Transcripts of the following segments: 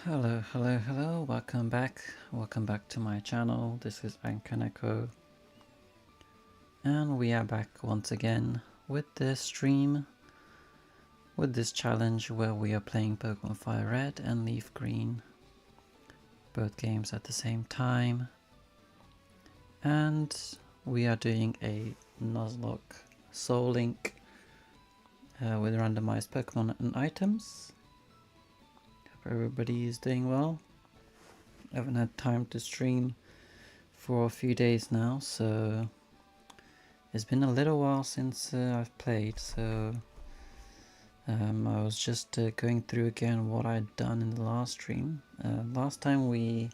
Hello, welcome back to my channel. This is Ankaneko, and we are back once again with this stream, with this challenge where we are playing Pokemon Fire Red and Leaf Green, both games at the same time, and we are doing a Nuzlocke Soul Link with randomized Pokemon and items. Hope everybody is doing well. I haven't had time to stream for a few days now, so it's been a little while since I've played, so I was just going through again what I'd done in the last stream. Last time we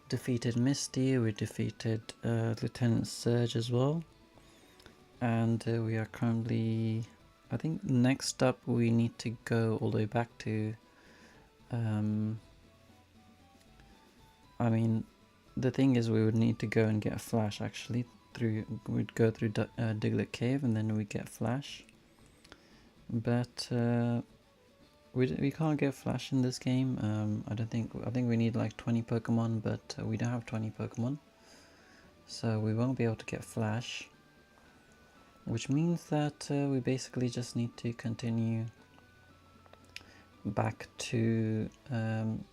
defeated Misty, we defeated Lieutenant Surge as well, and we are currently, I think next up we need to go all the way back to I mean, the thing is we would need to go and get a Flash actually. We'd go through Diglett Cave and then we get Flash. But we can't get Flash in this game. I think we need like 20 Pokemon, but we don't have 20 Pokemon. So we won't be able to get Flash. Which means that we basically just need to continue back to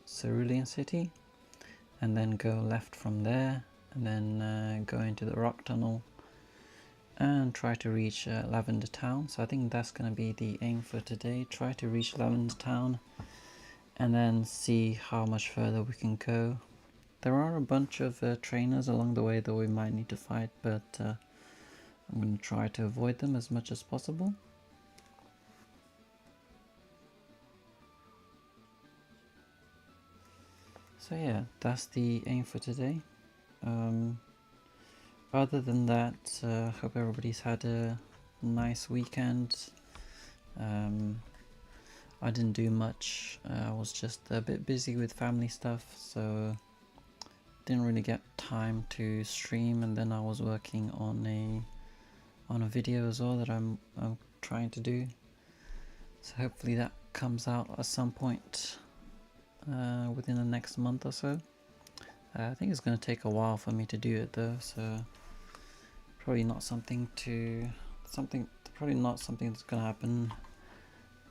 Cerulean City, and then go left from there, and then go into the rock tunnel and try to reach Lavender Town. So I think that's going to be the aim for today, try to reach Lavender Town and then see how much further we can go. There are a bunch of trainers along the way that we might need to fight, but I'm going to try to avoid them as much as possible. So yeah, that's the aim for today. Other than that, hope everybody's had a nice weekend. I didn't do much. I was just a bit busy with family stuff, so didn't really get time to stream. And then I was working on a video as well that I'm trying to do. So hopefully that comes out at some point within the next month or so. I think it's going to take a while for me to do it though, so probably not something that's going to happen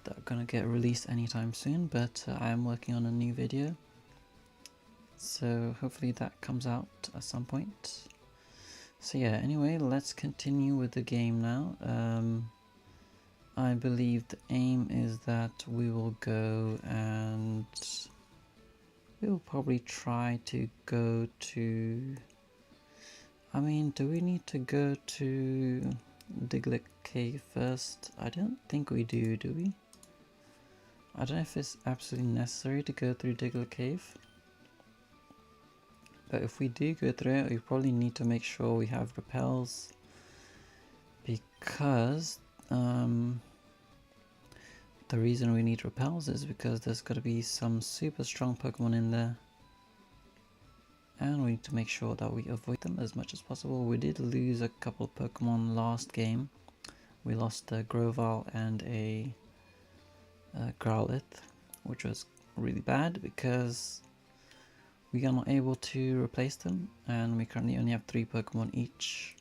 that's going to get released anytime soon, but I am working on a new video, so hopefully that comes out at some point. So yeah, anyway, let's continue with the game now. I believe the aim is that we will go and we'll probably try to go to... I mean, do we need to go to Diglett Cave first? I don't think we do we? I don't know if it's absolutely necessary to go through Diglett Cave. But if we do go through it, we probably need to make sure we have repels. Because the reason we need repels is because there's got to be some super strong Pokemon in there, and we need to make sure that we avoid them as much as possible. We did lose a couple of Pokemon last game. We lost a Grovyle and a Growlithe, which was really bad because we are not able to replace them, and we currently only have 3 Pokemon each.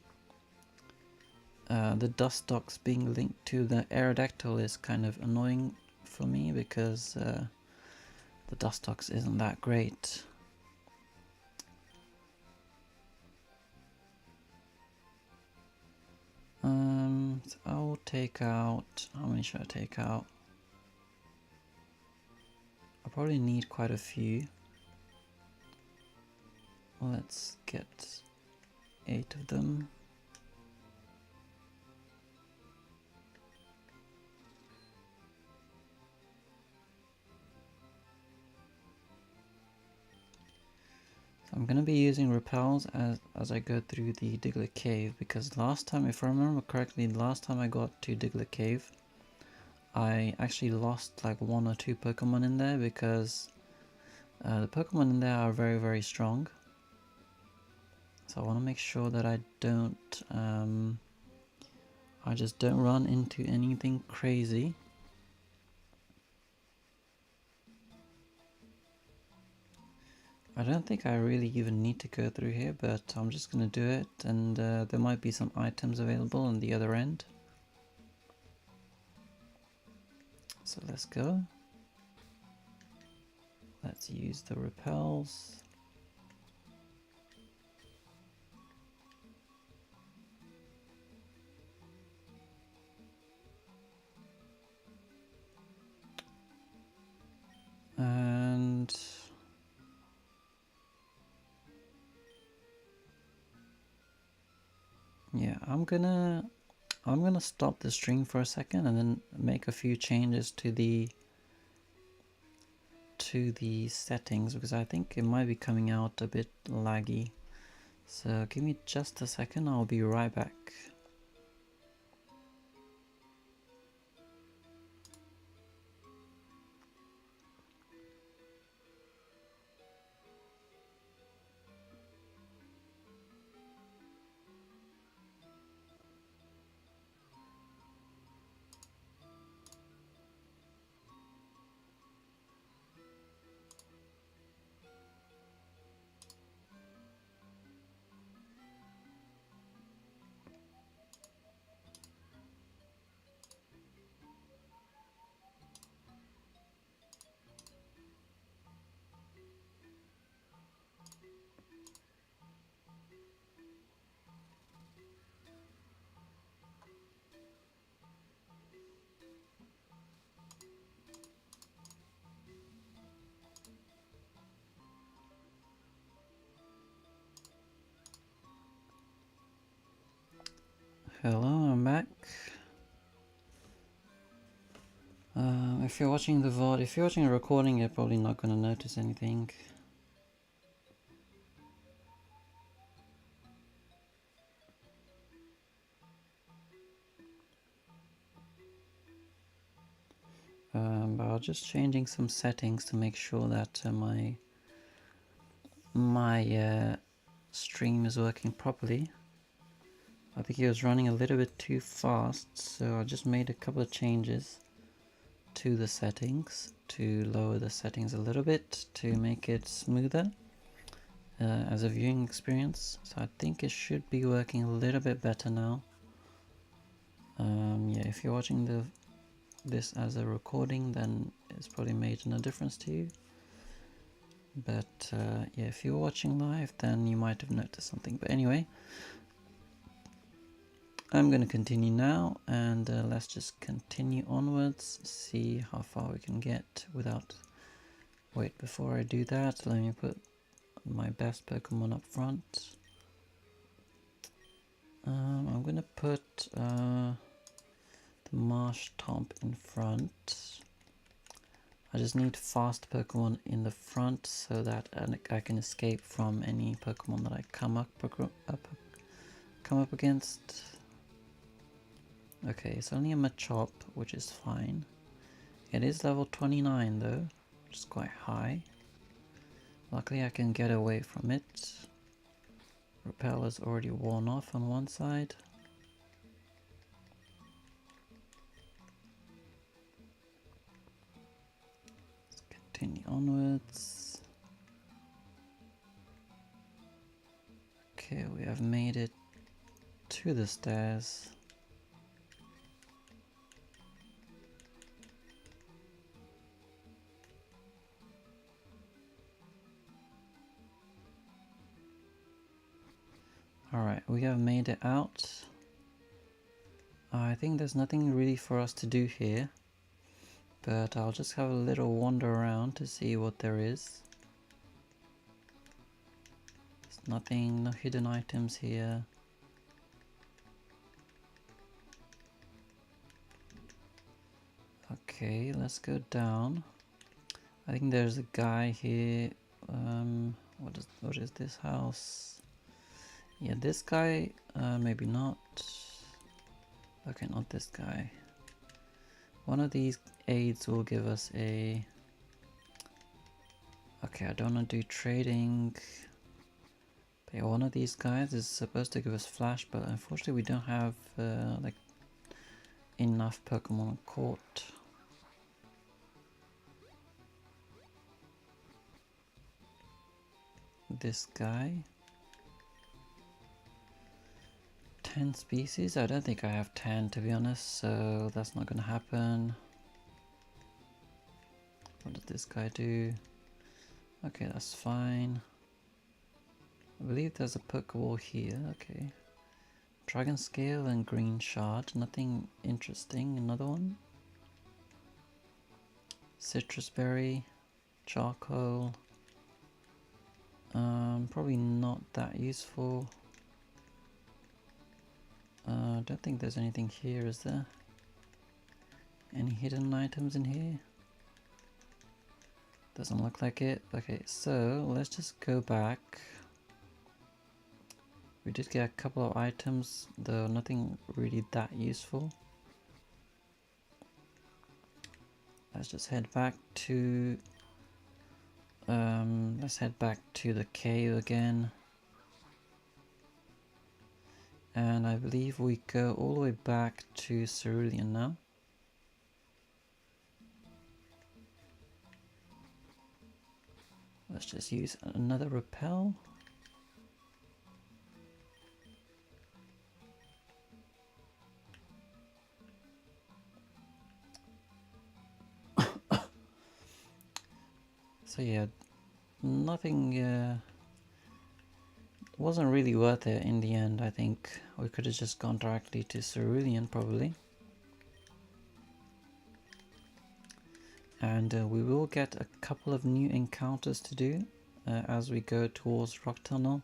The Dustox being linked to the Aerodactyl is kind of annoying for me because the Dustox isn't that great. So I'll take out, how many should I take out? I probably need quite a few. Let's get 8 of them. I'm going to be using repels as I go through the Diglett Cave, because last time, if I remember correctly, last time I got to Diglett Cave, I actually lost like 1 or 2 Pokemon in there because the Pokemon in there are very, very strong. So I want to make sure that I don't, I just don't run into anything crazy. I don't think I really even need to go through here, but I'm just gonna do it, and there might be some items available on the other end. So let's go. Let's use the repels. And yeah, I'm gonna stop the stream for a second and then make a few changes to the settings, because I think it might be coming out a bit laggy. So give me just a second, I'll be right back. Hello, I'm back. If you're watching the VOD, if you're watching a recording, you're probably not going to notice anything. But I'm just changing some settings to make sure that my stream is working properly. I think it was running a little bit too fast, so I just made a couple of changes to the settings to lower the settings a little bit to make it smoother as a viewing experience. So I think it should be working a little bit better now. Yeah, if you're watching this as a recording, then it's probably made no difference to you. But yeah, if you're watching live, then you might have noticed something. But anyway, I'm going to continue now, and let's just continue onwards, see how far we can get without... Wait, before I do that, let me put my best Pokemon up front. I'm going to put the Marsh Tomp in front. I just need fast Pokemon in the front so that I can escape from any Pokemon that I come up against. Okay, it's only a Machop, which is fine. It is level 29 though, which is quite high. Luckily I can get away from it. Repel is already worn off on one side. Let's continue onwards. Okay, we have made it to the stairs. Alright, we have made it out. I think there's nothing really for us to do here, but I'll just have a little wander around to see what there is. There's nothing, no hidden items here. Okay, let's go down. I think there's a guy here. What is this house? Yeah, this guy, maybe not. Okay, not this guy. One of these aids will give us a... Okay, I don't want to do trading. But yeah, one of these guys is supposed to give us flash, but unfortunately we don't have like enough Pokemon caught. this guy. 10 species? I don't think I have 10 to be honest, so that's not gonna happen. What does this guy do? Okay, that's fine. I believe there's a Pokeball here, okay. Dragon Scale and Green Shard, nothing interesting. Another one. Citrus Berry, Charcoal. Probably not that useful. I don't think there's anything here, is there? Any hidden items in here? Doesn't look like it. Okay, so let's just go back. We did get a couple of items, though nothing really that useful. Let's just head back to the cave again. And I believe we go all the way back to Cerulean now. Let's just use another repel. So yeah, nothing wasn't really worth it in the end. I think we could have just gone directly to Cerulean probably. And we will get a couple of new encounters to do as we go towards Rock Tunnel.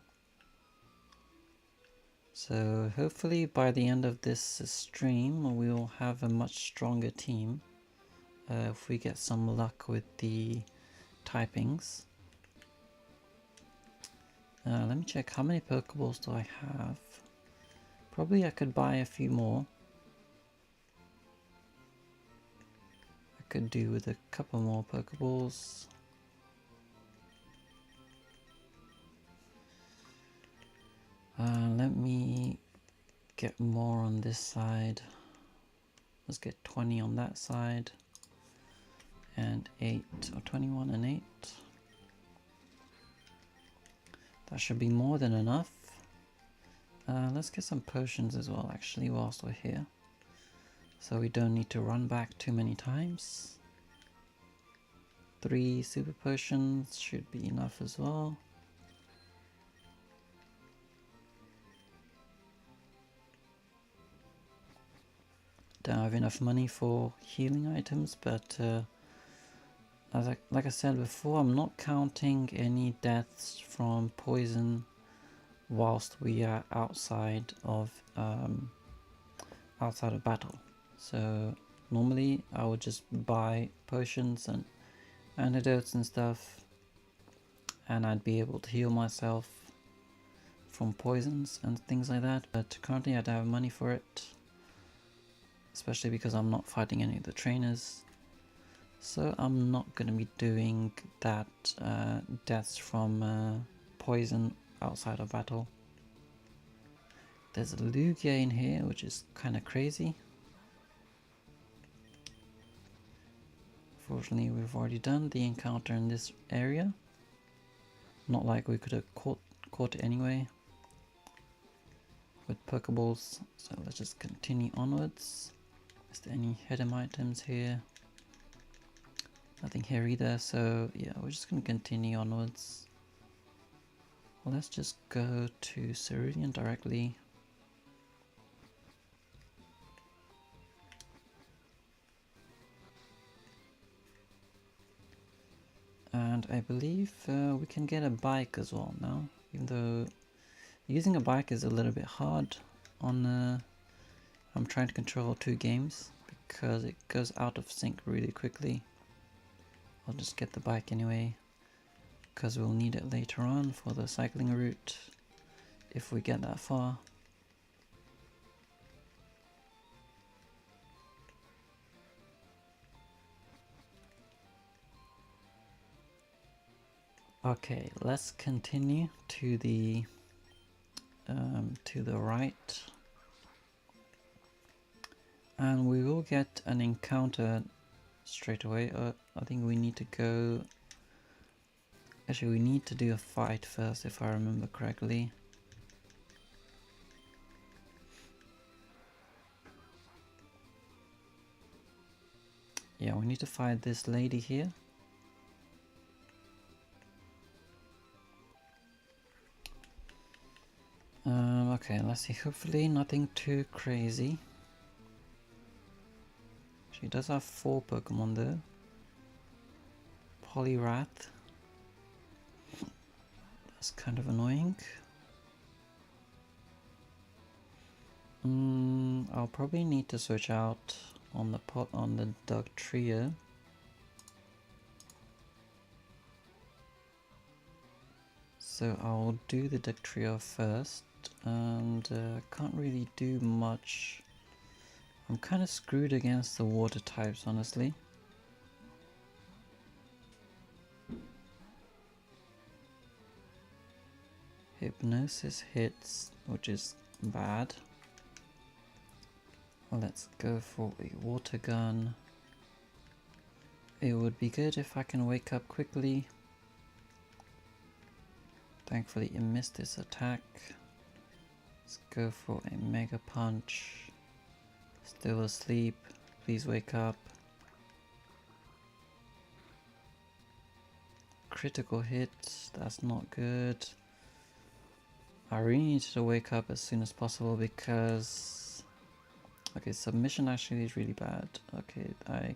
So hopefully by the end of this stream we will have a much stronger team if we get some luck with the typings. Let me check how many Pokeballs do I have. Probably I could buy a few more. I could do with a couple more Pokeballs. Let me get more on this side. Let's get 20 on that side. And 8, or 21 and 8. That should be more than enough. Let's get some potions as well actually whilst we're here. So we don't need to run back too many times. 3 super potions should be enough as well. Don't have enough money for healing items, but like I said before, I'm not counting any deaths from poison whilst we are outside of battle. So normally I would just buy potions and antidotes and stuff, and I'd be able to heal myself from poisons and things like that. But currently I don't have money for it, especially because I'm not fighting any of the trainers. So I'm not going to be doing that deaths from poison outside of battle. There's a Lugia in here, which is kind of crazy. Fortunately, we've already done the encounter in this area. Not like we could have caught it anyway with Pokeballs. So let's just continue onwards. Is there any hidden items here? Nothing here either, so yeah, we're just going to continue onwards. Well, let's just go to Cerulean directly. And I believe we can get a bike as well now, even though using a bike is a little bit hard on I'm trying to control 2 games because it goes out of sync really quickly. I'll just get the bike anyway, because we'll need it later on for the cycling route, if we get that far. Okay, let's continue to the right, and we will get an encounter straight away. I think we need to go Actually, we need to do a fight first, if I remember correctly. Yeah, we need to fight this lady here. Okay, let's see. Hopefully nothing too crazy. She does have 4 Pokemon though. Poliwrath. That's kind of annoying. I'll probably need to switch out on the Dug Trio. So I'll do the Dug Trio first, and can't really do much. I'm kind of screwed against the water types, honestly. Hypnosis hits, which is bad. Let's go for a water gun. It would be good if I can wake up quickly. Thankfully it missed this attack. Let's go for a Mega Punch. Still asleep. Please wake up. Critical hit. That's not good. I really need to wake up as soon as possible because... Okay, submission actually is really bad. Okay,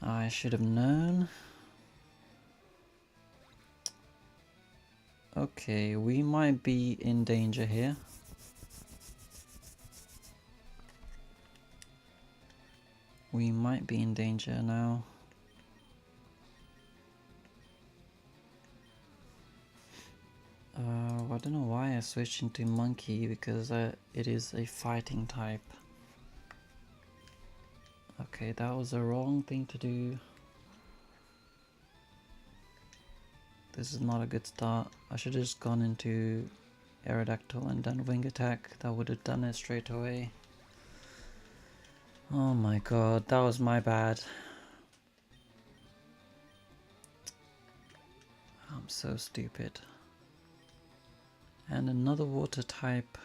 I should have known. Okay, we might be in danger here. We might be in danger now. I don't know why I switched into Monkey, because it is a fighting type. Okay, that was the wrong thing to do. This is not a good start. I should have just gone into Aerodactyl and done Wing Attack. That would have done it straight away. Oh my god, that was my bad. I'm so stupid. And another water type.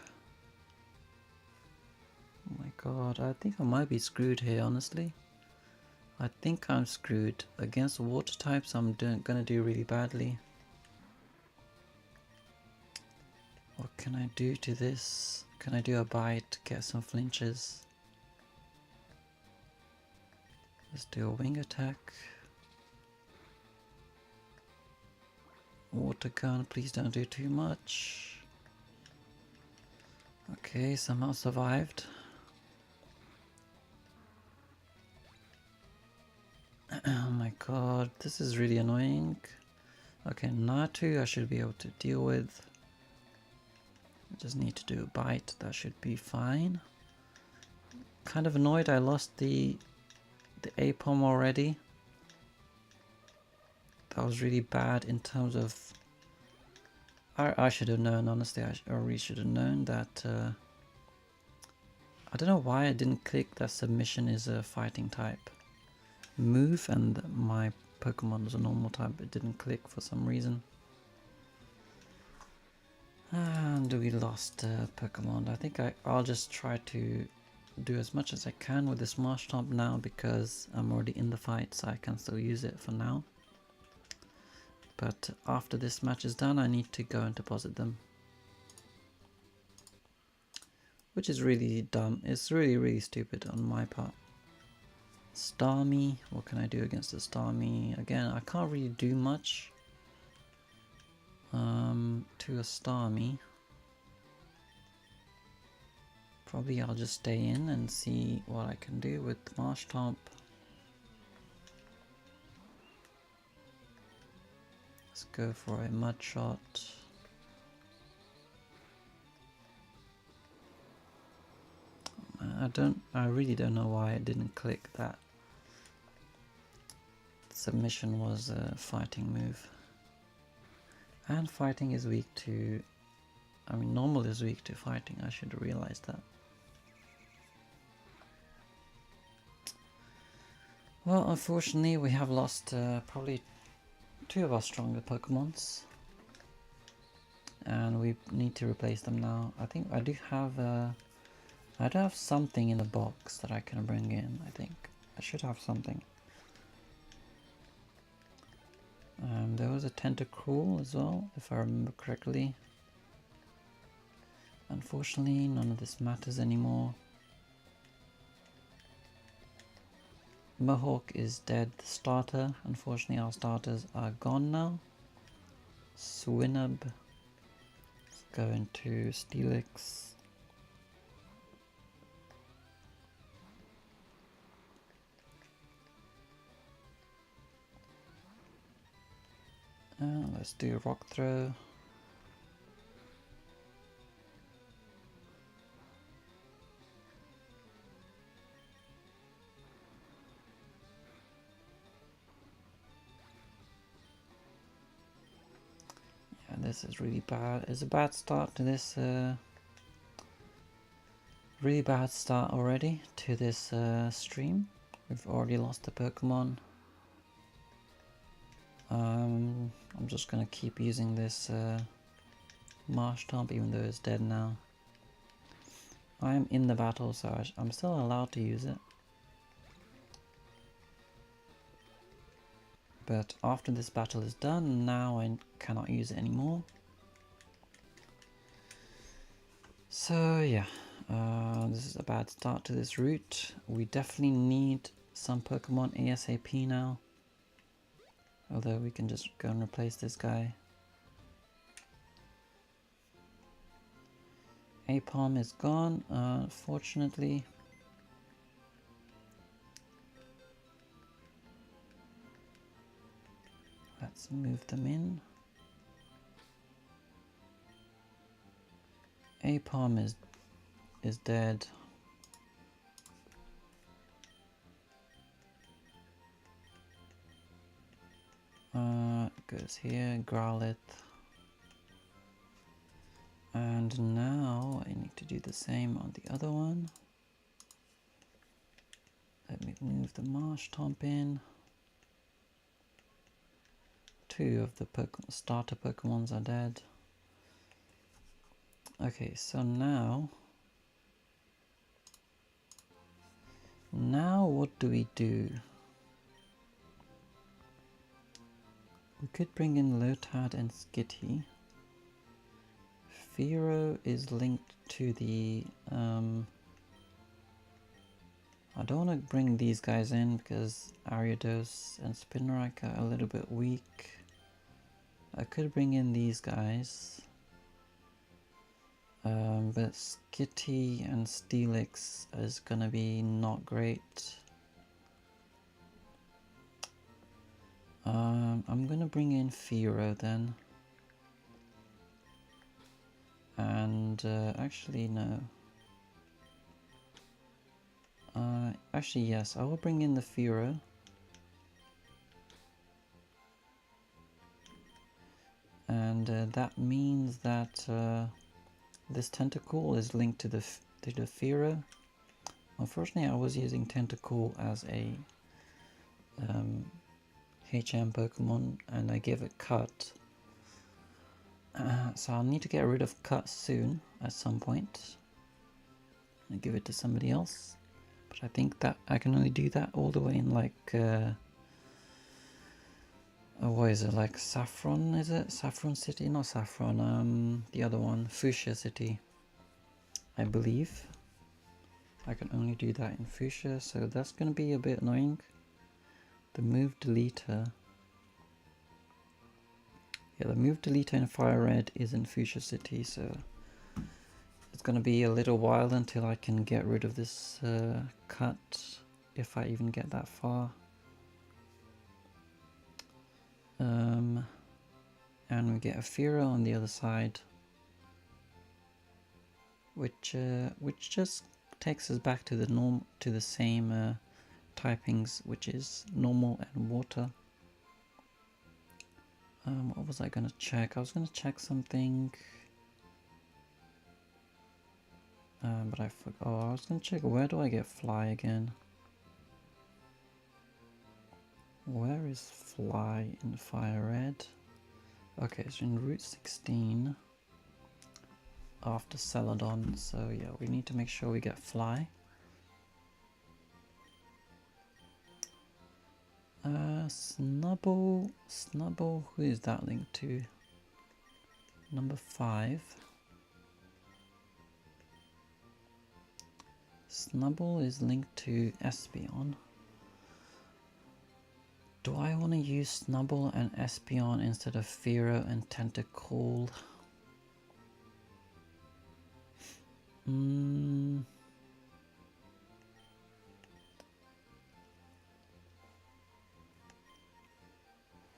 Oh my god, I think I might be screwed here, honestly. I think I'm screwed. Against water types, I'm gonna do really badly. What can I do to this? Can I do a bite, get some flinches? Let's do a Wing Attack. Water gun, please don't do too much. Okay, somehow survived. Oh my god, this is really annoying. Okay, Natu I should be able to deal with. I just need to do a bite, that should be fine. Kind of annoyed I lost the Apom already. That was really bad in terms of... I should have known, honestly. I really should have known that... I don't know why I didn't click that submission is a fighting type. Move, and my Pokemon was a normal type. It didn't click for some reason. And we lost Pokemon. I think I'll just try to do as much as I can with this Marshtomp now, because I'm already in the fight, so I can still use it for now. But after this match is done, I need to go and deposit them. Which is really dumb. It's really stupid on my part. Starmie. What can I do against the Starmie? Again, I can't really do much to a Starmie. Probably I'll just stay in and see what I can do with Marshtomp. Let's go for a Mud Shot. I really don't know why I didn't click that. Submission was a fighting move. And fighting is weak to... I mean, normal is weak to fighting, I should have realized that. Well, unfortunately we have lost probably two of our stronger Pokemons. And we need to replace them now. I think I do have something in the box that I can bring in, I think. I should have something. There was a Tentacruel as well, if I remember correctly. Unfortunately, none of this matters anymore. Mohawk is dead, the starter. Unfortunately, our starters are gone now. Swinub. Let's go into Steelix. Let's do Rock Throw. Yeah, this is really bad. It's a bad start to this. Really bad start already to this stream. We've already lost a Pokemon. I'm just gonna keep using this Marshtomp even though it's dead now. I am in the battle, so I'm still allowed to use it. But after this battle is done, now I cannot use it anymore. So yeah, this is a bad start to this route. We definitely need some Pokemon ASAP now. Although we can just go and replace this guy. Apom is gone, fortunately. Let's move them in. Apom is dead. Goes here, Growlithe. And now I need to do the same on the other one. Let me move the Marshtomp in. Two of the starter Pokemons are dead. Okay, so now what do we do? We could bring in Lotad and Skitty. Fearow is linked to the I don't want to bring these guys in because Ariados and Spinarak are a little bit weak. I could bring in these guys. But Skitty and Steelix is gonna be not great. I'm gonna bring in Fearow then. And actually no. Actually yes, I will bring in the Fearow. And that means that this Tentacool is linked to the Fearow. Unfortunately, I was using Tentacool as a HM Pokemon, and I gave it Cut. So I'll need to get rid of Cut soon, at some point, and give it to somebody else. But I think that I can only do that all the way in like, what is it, like Saffron, is it? Saffron City? Not Saffron, the other one, Fuchsia City, I believe. I can only do that in Fuchsia, so that's going to be a bit annoying. The move deleter. Yeah, the move deleter in Fire Red is in Fuchsia City, so it's going to be a little while until I can get rid of this Cut, if I even get that far. And we get a Fearow on the other side, which just takes us back to the same typings, which is normal and water. What was I gonna check? I was gonna check something, but I forgot. Oh, I was gonna check where do I get Fly again. Where is Fly in Fire Red? Okay, it's in Route 16 after Celadon, so yeah, we need to make sure we get Fly. Snubble, who is that linked to? Number 5. Snubble is linked to Espeon. Do I want to use Snubble and Espeon instead of Fearow and Tentacool?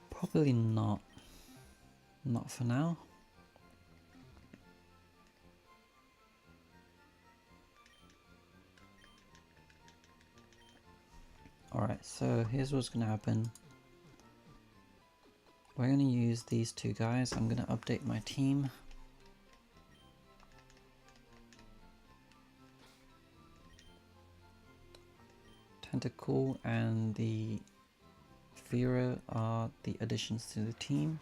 Probably not. Not for now. Alright, so here's what's going to happen. We're going to use these two guys. I'm going to update my team. Tentacool and the Fearow are the additions to the team.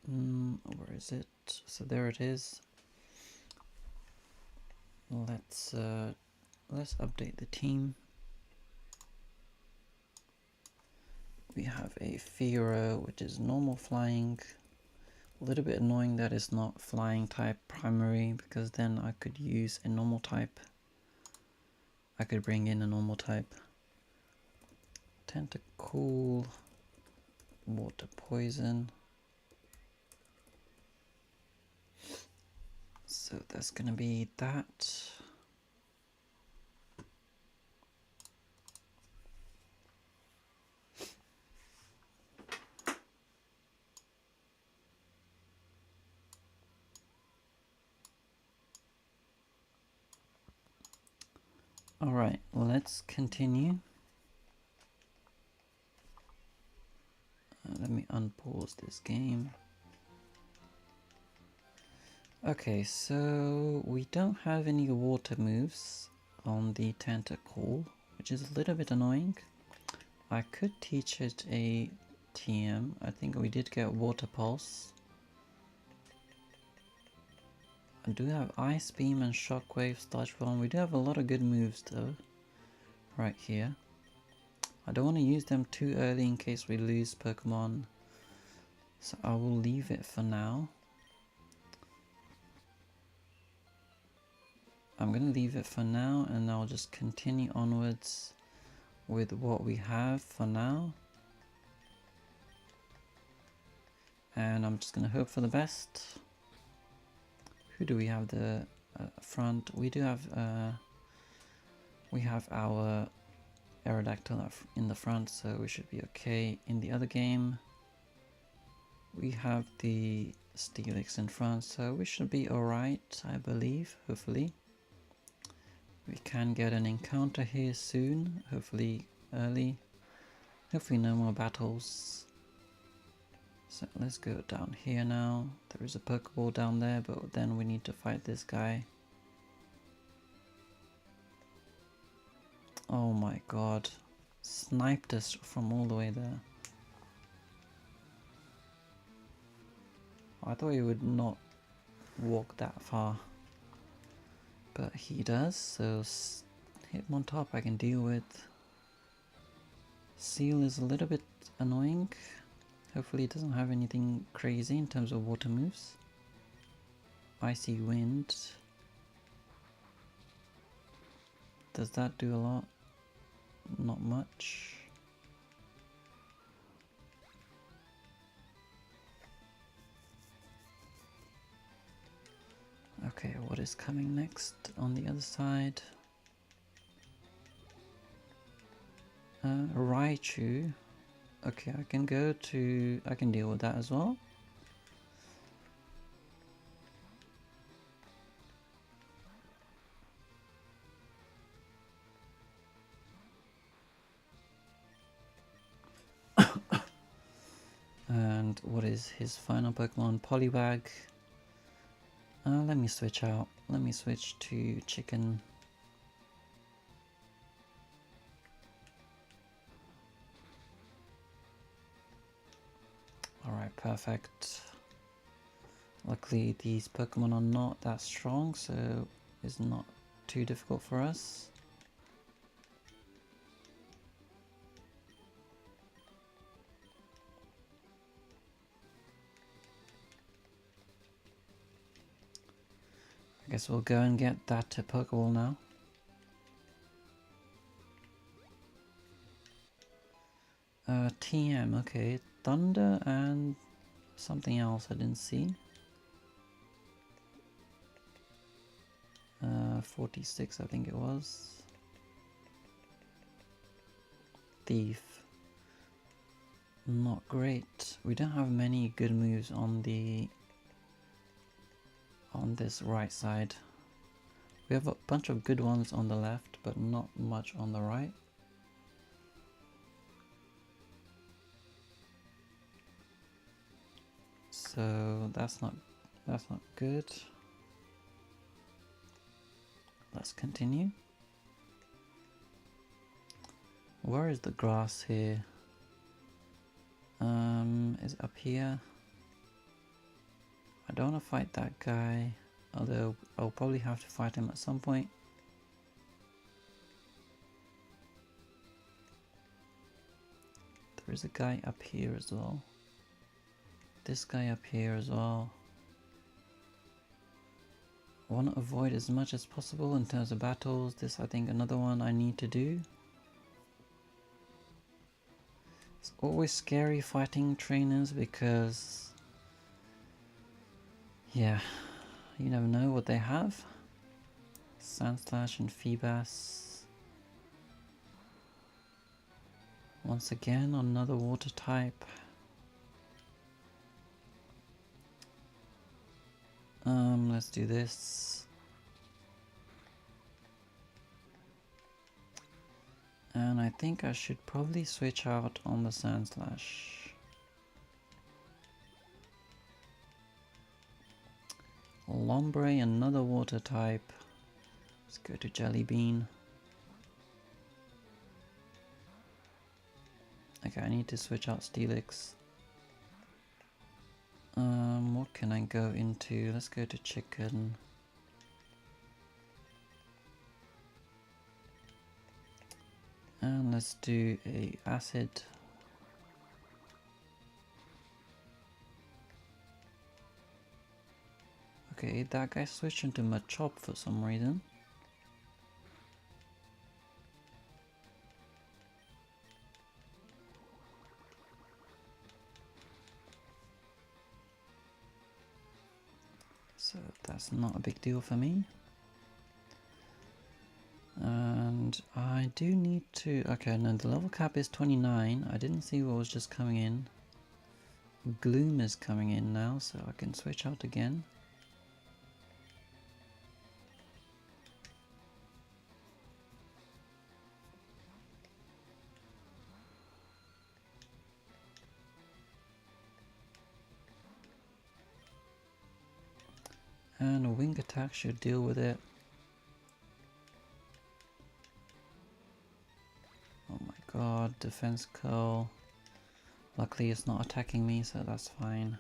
Where is it? So there it is. Let's update the team. We have a Fearow, which is normal flying. A little bit annoying that it's not flying type primary, because then I could use a normal type. I could bring in a normal type. Tentacool, water poison. So that's gonna be that. Alright, let's continue. Let me unpause this game. Okay, so we don't have any water moves on the Tentacool, which is a little bit annoying. I could teach it a TM. I think we did get Water Pulse. I do have Ice Beam and Shockwave, Sludge Bomb. We do have a lot of good moves though, right here. I don't want to use them too early in case we lose Pokemon, so I will leave it for now. I'm going to leave it for now and I'll just continue onwards with what we have for now. And I'm just going to hope for the best. Who do we have the front? We do have our Aerodactyl in the front, so we should be okay. In the other game, we have the Steelix in front, so we should be alright, I believe, hopefully. We can get an encounter here soon, hopefully early. Hopefully no more battles. So let's go down here now. There is a Pokeball down there, but then we need to fight this guy. Oh my god. Sniped us from all the way there. I thought he would not walk that far. But he does, so Hitmontop I can deal with. Seal is a little bit annoying. Hopefully it doesn't have anything crazy in terms of water moves. Icy Wind. Does that do a lot? Not much. Okay, what is coming next on the other side? Raichu. Okay, I can deal with that as well. And what is his final Pokemon? Poliwag. Let me switch out. Let me switch to chicken. Alright, perfect. Luckily these Pokemon are not that strong, so it's not too difficult for us. I guess we'll go and get that Pokeball now. TM, okay. Thunder and something else I didn't see. 46 I think it was. Thief. Not great. We don't have many good moves on this right side. We have a bunch of good ones on the left, but not much on the right. So that's not good. Let's continue. Where is the grass here? Is it up here? I don't want to fight that guy, although I'll probably have to fight him at some point. There is a guy up here as well. This guy up here as well. I want to avoid as much as possible in terms of battles. This, I think, another one I need to do. It's always scary fighting trainers because, yeah, you never know what they have. Sandslash and Feebas. Once again, another water type. Let's do this. And I think I should probably switch out on the Sandslash. Lombre, another water type. Let's go to Jelly Bean. Okay, I need to switch out Steelix. What can I go into? Let's go to Chicken. And let's do a Acid. Okay, that guy switched into Machop for some reason. So that's not a big deal for me. And I do need to... Okay, no, the level cap is 29. I didn't see what was just coming in. Gloom is coming in now, so I can switch out again. And a wing attack should deal with it. Oh my god, defense curl. Luckily it's not attacking me, so that's fine.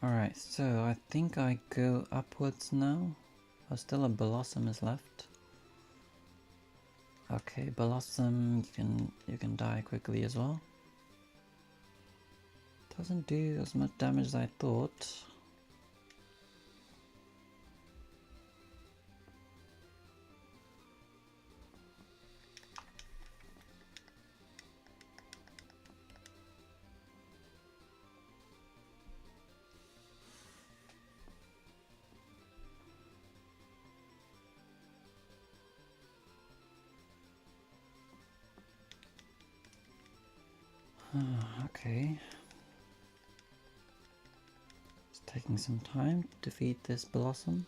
Alright, so I think I go upwards now. Oh, still a Blossom is left. Okay, Blossom, you can die quickly as well. Doesn't do as much damage as I thought. Okay. It's taking some time to defeat this blossom.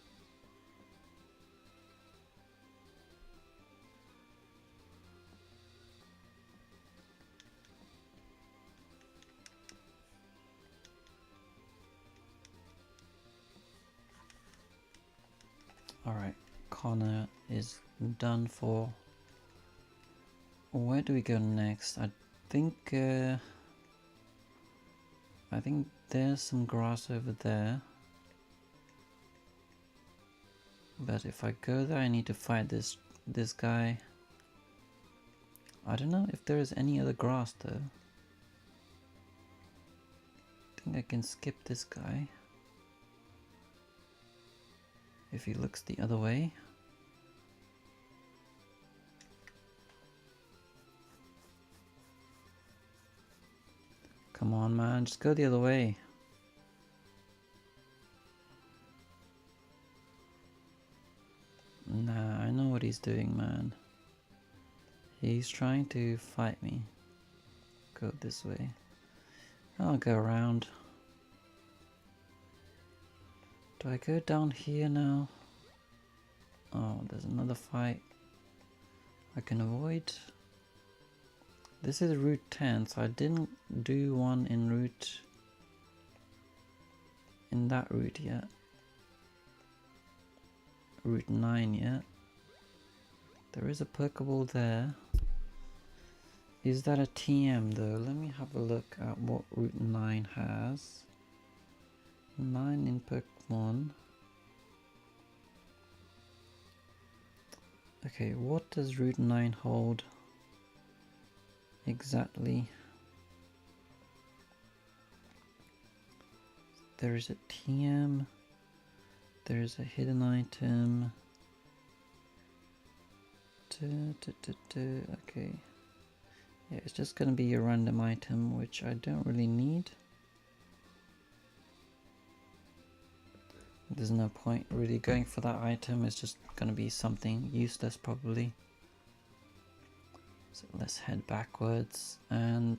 Alright, Connor is done for. Where do we go next? I think there's some grass over there. But if I go there I need to fight this guy. I don't know if there is any other grass though. I think I can skip this guy. If he looks the other way. Come on man, just go the other way. Nah, I know what he's doing, man. He's trying to fight me. Go this way. I'll go around. Do I go down here now? Oh, there's another fight I can avoid. This is Route 10, so I didn't do one in that route yet. Route 9 yet. There is a Pokeball there. Is that a TM though? Let me have a look at what Route 9 has. 9 in Pokemon. Okay, what does Route 9 hold exactly? There is a TM. There is a hidden item. Okay. Yeah, it's just gonna be a random item, which I don't really need. There's no point really going for that item, it's just gonna be something useless probably. So let's head backwards and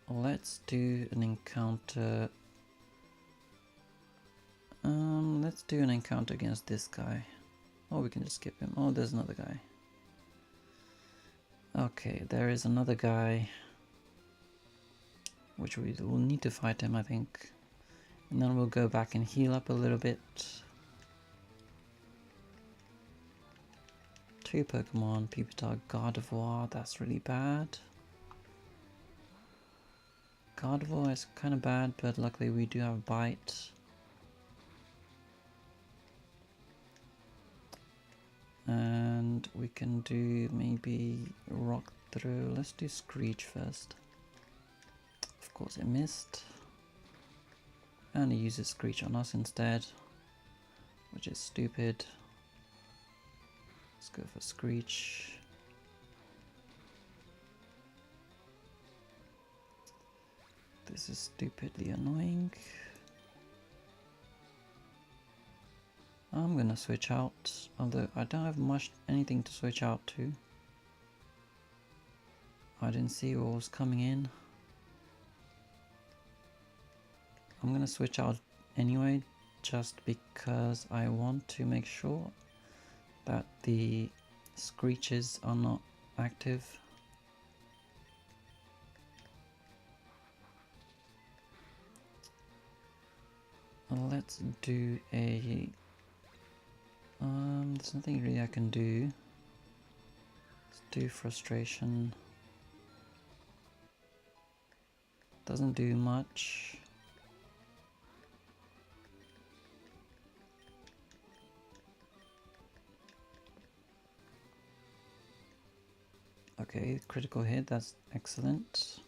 let's do an encounter. Let's do an encounter against this guy. Oh, we can just skip him. Oh, there's another guy. Okay, there is another guy, which we will need to fight him, I think. And then we'll go back and heal up a little bit. 2 Pokemon, Pupitar, Gardevoir, that's really bad. Gardevoir is kind of bad, but luckily we do have Bite. And we can do maybe Rock Throw. Let's do Screech first. Of course it missed. And he uses Screech on us instead, which is stupid. Let's go for Screech. This is stupidly annoying. I'm gonna switch out, although I don't have anything to switch out to. I didn't see what was coming in. I'm gonna switch out anyway, just because I want to make sure that the screeches are not active. Let's do a there's nothing really I can do. Let's do Frustration. Doesn't do much. Okay, critical hit, that's excellent.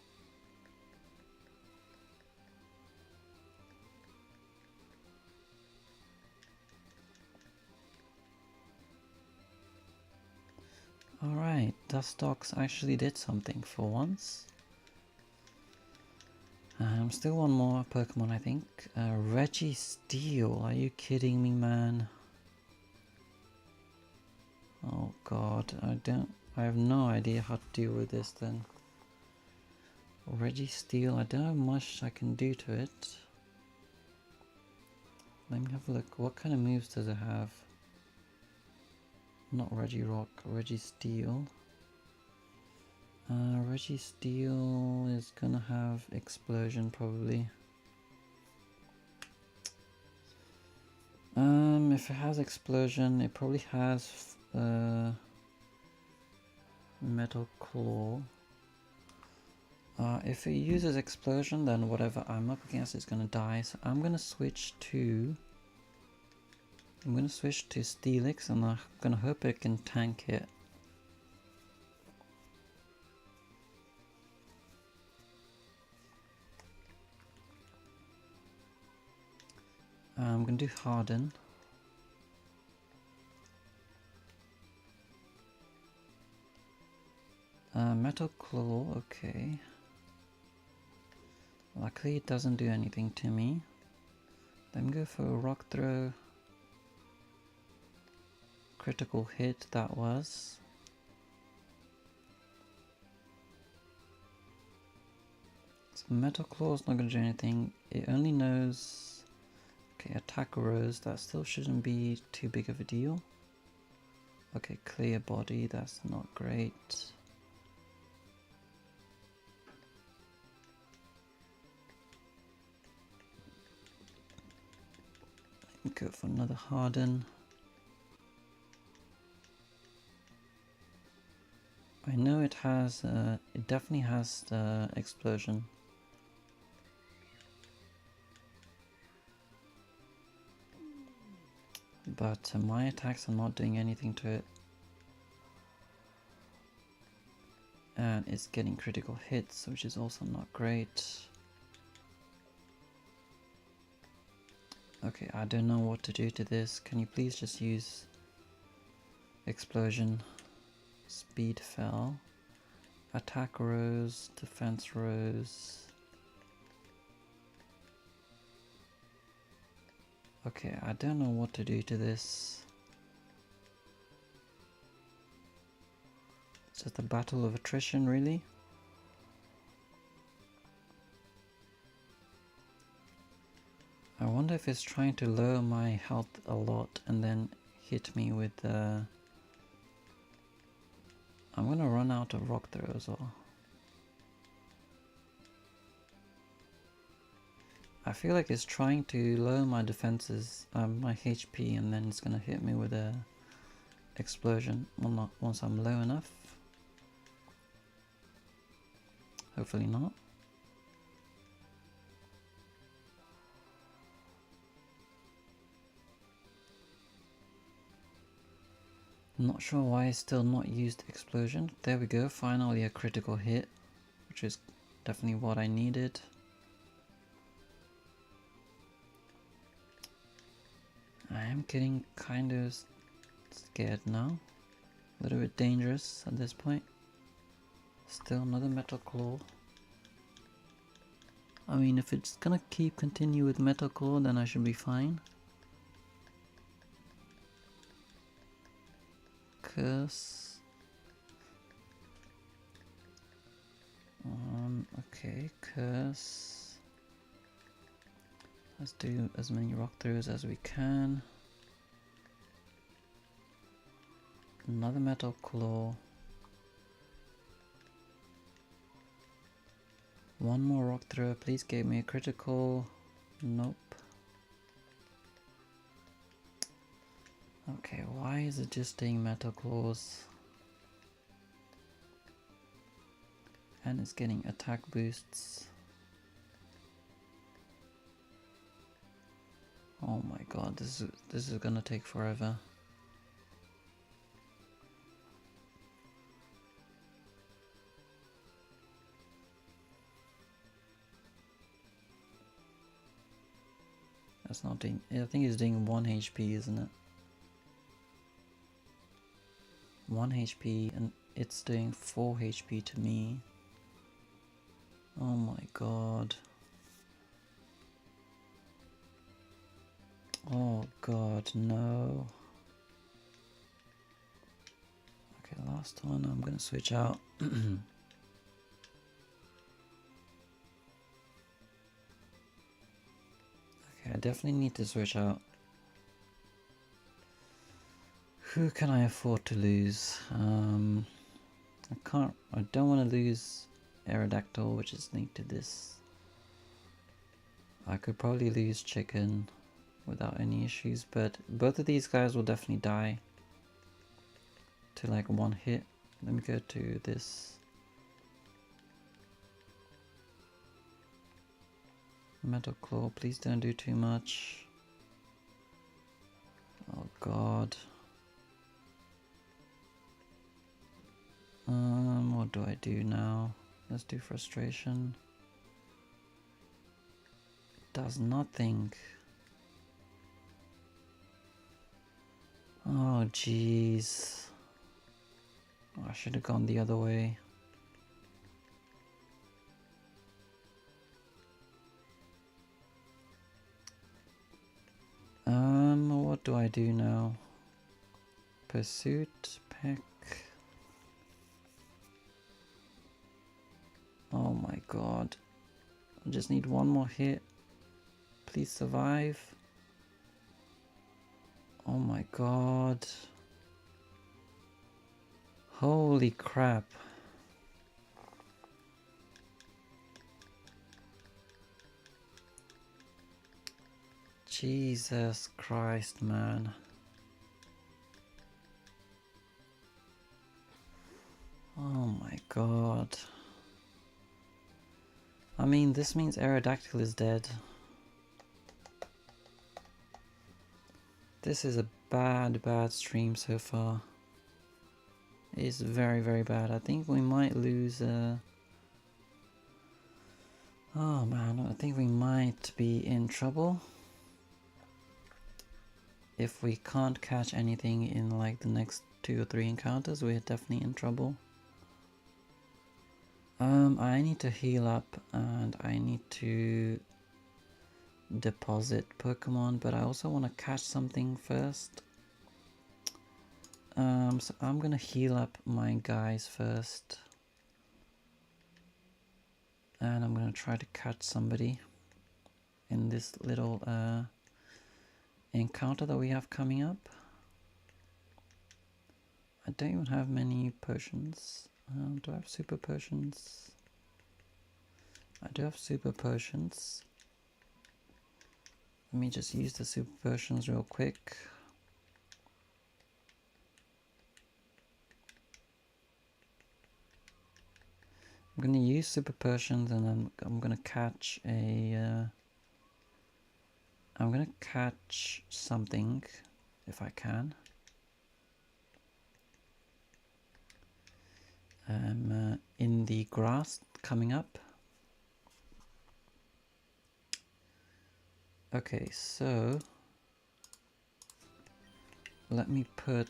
Alright, Dustox actually did something for once. Still one more Pokemon, I think. Registeel, are you kidding me, man? Oh god, I don't I have no idea how to deal with this then. Reggie Steel, I don't know much I can do to it. Let me have a look. What kind of moves does it have? Not Reggie Rock, Reggie Steel. Reggie Steel is gonna have Explosion probably. If it has Explosion, it probably has Metal Claw. If it uses Explosion, then whatever I'm up against is gonna die. So I'm gonna switch to Steelix, and I'm gonna hope it can tank it. I'm gonna do Harden. Metal Claw, okay. Luckily it doesn't do anything to me. Let me go for a Rock Throw. Critical hit that was. So Metal Claw is not going to do anything. It only knows... Okay, Attack Rose, that still shouldn't be too big of a deal. Okay, Clear Body, that's not great. Go for another Harden. I know it has, it definitely has the Explosion. But my attacks are not doing anything to it. And it's getting critical hits, which is also not great. Okay, I don't know what to do to this. Can you please just use Explosion? Speed fell. Attack rose, defense rose. Okay, I don't know what to do to this. It's just a battle of attrition, really. I wonder if it's trying to lower my health a lot and then hit me with I'm gonna run out of rock throw as well. I feel like it's trying to lower my defenses, my HP, and then it's gonna hit me with a explosion. Well, not once I'm low enough. Hopefully not. I'm not sure why it's still not used explosion. There we go, finally a critical hit, which is definitely what I needed. I am getting kind of scared now. A little bit dangerous at this point. Still another Metal Claw. I mean, if it's gonna continue with Metal Claw, then I should be fine. Curse. Okay, curse. Let's do as many rock throws as we can. Another Metal Claw. One more rock throw, please give me a critical. Nope. Okay, why is it just doing Metal Claws? And it's getting attack boosts. Oh my god, this is gonna take forever. That's not doing, I think it's doing 1 HP, isn't it? 1 HP, and it's doing 4 HP to me. Oh my god. Oh god, no. Okay, last one. I'm gonna switch out. Okay, I definitely need to switch out. Who can I afford to lose? I don't want to lose Aerodactyl, which is linked to this. I could probably lose Chicken without any issues, but both of these guys will definitely die to like one hit. Let me go to this. Metal Claw, please don't do too much. Oh god. What do I do now? Let's do Frustration. Does nothing. Oh jeez. Oh, I should have gone the other way. What do I do now? Pursuit, Peck. Oh my god. I just need one more hit. Please survive. Oh my god. Holy crap. Jesus Christ, man. Oh my god. I mean, this means Aerodactyl is dead. This is a bad stream so far. It's very, very bad. I think we might lose oh man, I think we might be in trouble. If we can't catch anything in like the next 2 or 3 encounters, we're definitely in trouble. I need to heal up and I need to deposit Pokemon, but I also want to catch something first. So I'm gonna heal up my guys first. And I'm gonna try to catch somebody in this little encounter that we have coming up. I don't even have many potions. Do I have super potions? I do have super potions. Let me just use the super potions real quick. I'm gonna use super potions and then I'm gonna catch a I'm gonna catch something if I can. In the grass coming up. Okay, so let me put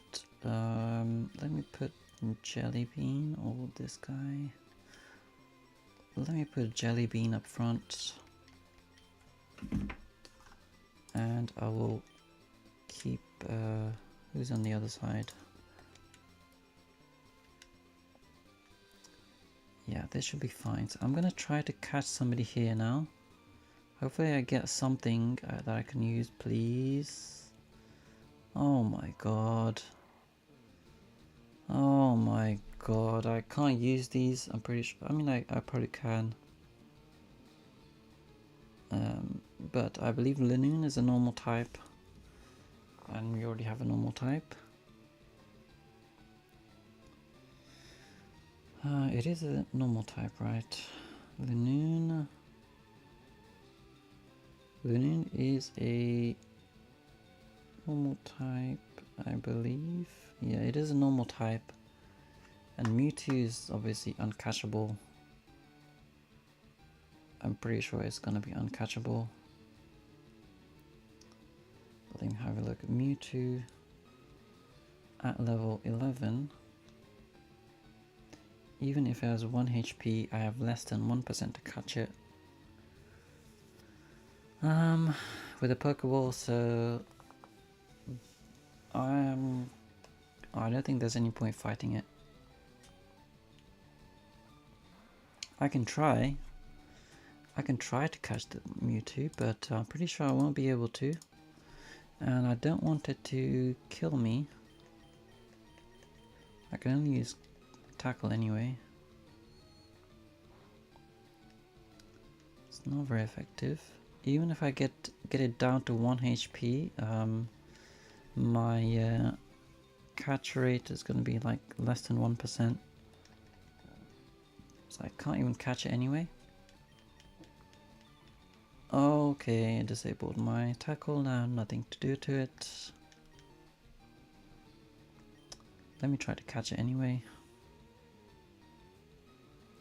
Jelly Bean or this guy. Let me put Jelly Bean up front, and I will keep who's on the other side. Yeah, this should be fine. So I'm gonna try to catch somebody here now. Hopefully I get something that I can use, please. Oh my god. Oh my god, I can't use these. I'm pretty sure. I mean, I probably can. But I believe Linoon is a normal type. And we already have a normal type. It is a normal type, right? Linoon is a normal type, I believe. Yeah, it is a normal type. And Mewtwo is obviously uncatchable. I'm pretty sure it's gonna be uncatchable. Let me have a look at Mewtwo at level 11. Even if it has 1 HP, I have less than 1% to catch it. With a Pokeball, so I don't think there's any point fighting it. I can try. I can try to catch the Mewtwo, but I'm pretty sure I won't be able to. And I don't want it to kill me. I can only use tackle anyway. It's not very effective. Even if I get it down to 1 HP, my catch rate is going to be like less than 1%. So I can't even catch it anyway. Okay, I disabled my tackle now, nothing to do to it. Let me try to catch it anyway.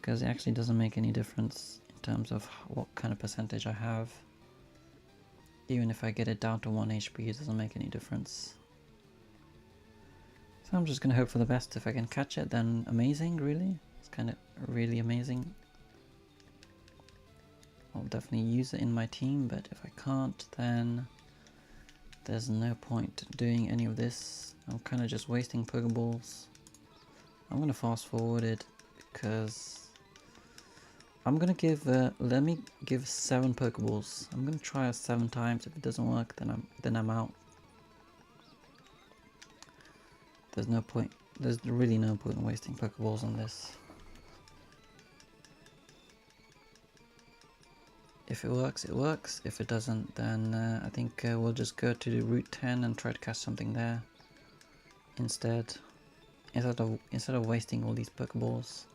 Because it actually doesn't make any difference in terms of what kind of percentage I have. Even if I get it down to 1 HP, it doesn't make any difference. So I'm just gonna hope for the best. If I can catch it, then amazing, really. It's kind of really amazing. I'll definitely use it in my team, but if I can't, then there's no point doing any of this. I'm kind of just wasting Pokeballs. I'm gonna fast forward it because I'm gonna give. Let me give 7 Pokeballs. I'm gonna try it 7 times. If it doesn't work, then I'm out. There's no point. There's really no point in wasting Pokeballs on this. If it works, it works. If it doesn't, then I think we'll just go to Route 10 and try to catch something there instead of wasting all these Pokeballs.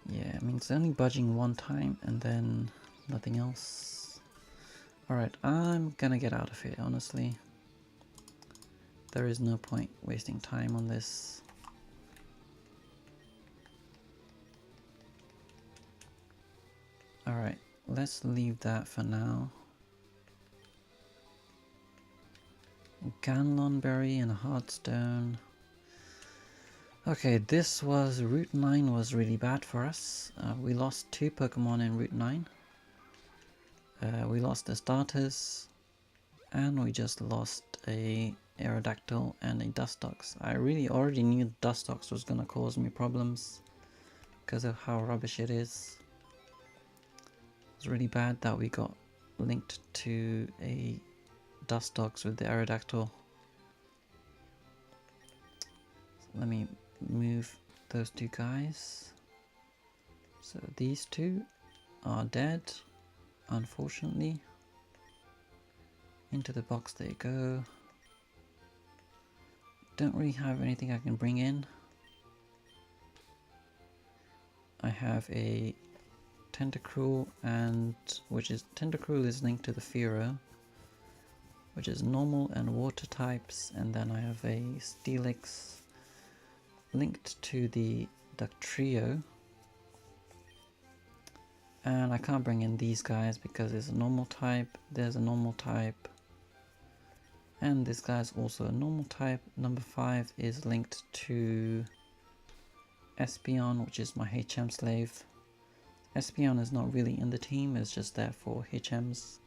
Yeah, I mean it's only budging 1 time and then nothing else. Alright, I'm gonna get out of here, honestly. There is no point wasting time on this. Alright, let's leave that for now. Ganlonberry and a Heartstone. Okay, Route 9 was really bad for us. We lost 2 Pokemon in Route 9. We lost the starters, and we just lost a Aerodactyl and a Dustox. I really already knew Dustox was gonna cause me problems because of how rubbish it is. It's really bad that we got linked to a Dustox with the Aerodactyl. So let me move those 2 guys. So these 2 are dead, unfortunately. Into the box they go. Don't really have anything I can bring in. I have a Tentacruel, and Tentacruel is linked to the Fearow, which is normal and water types, and then I have a Steelix linked to the Ductrio, and I can't bring in these guys because it's a normal type, there's a normal type, and this guy's also a normal type. Number 5 is linked to Espeon, which is my HM slave. Espeon is not really in the team, it's just there for HMs.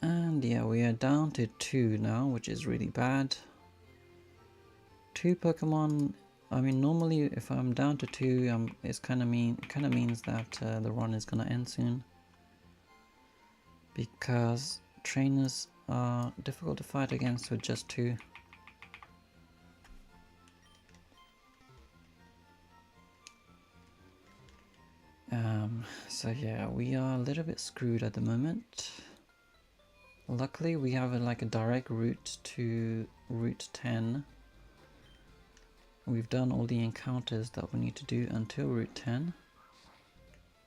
And yeah, we are down to 2 now, which is really bad. 2 Pokemon. I mean, normally if I'm down to 2, it kind of means that the run is gonna end soon, because trainers are difficult to fight against with just 2. So yeah, we are a little bit screwed at the moment. Luckily we have like a direct route to Route 10. We've done all the encounters that we need to do until Route 10.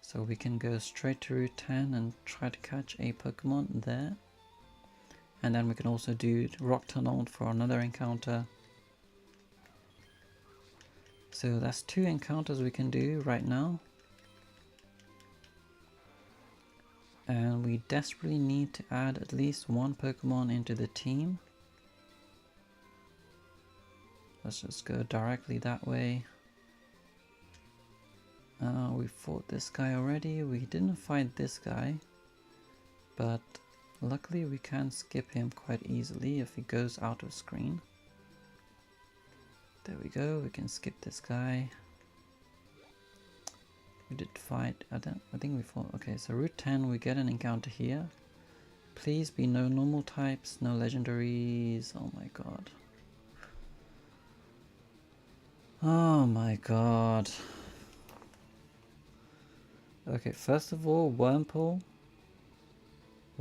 So we can go straight to Route 10 and try to catch a Pokemon there. And then we can also do Rock Tunnel for another encounter. So that's 2 encounters we can do right now. And we desperately need to add at least 1 Pokemon into the team. Let's just go directly that way. We fought this guy already. We didn't fight this guy, but luckily we can skip him quite easily if he goes out of screen. There we go, we can skip this guy. We did fight, I think we fought. Okay, so Route 10, we get an encounter here. Please be no normal types, no legendaries. Oh my god. Oh my god. Okay, first of all, Wurmple.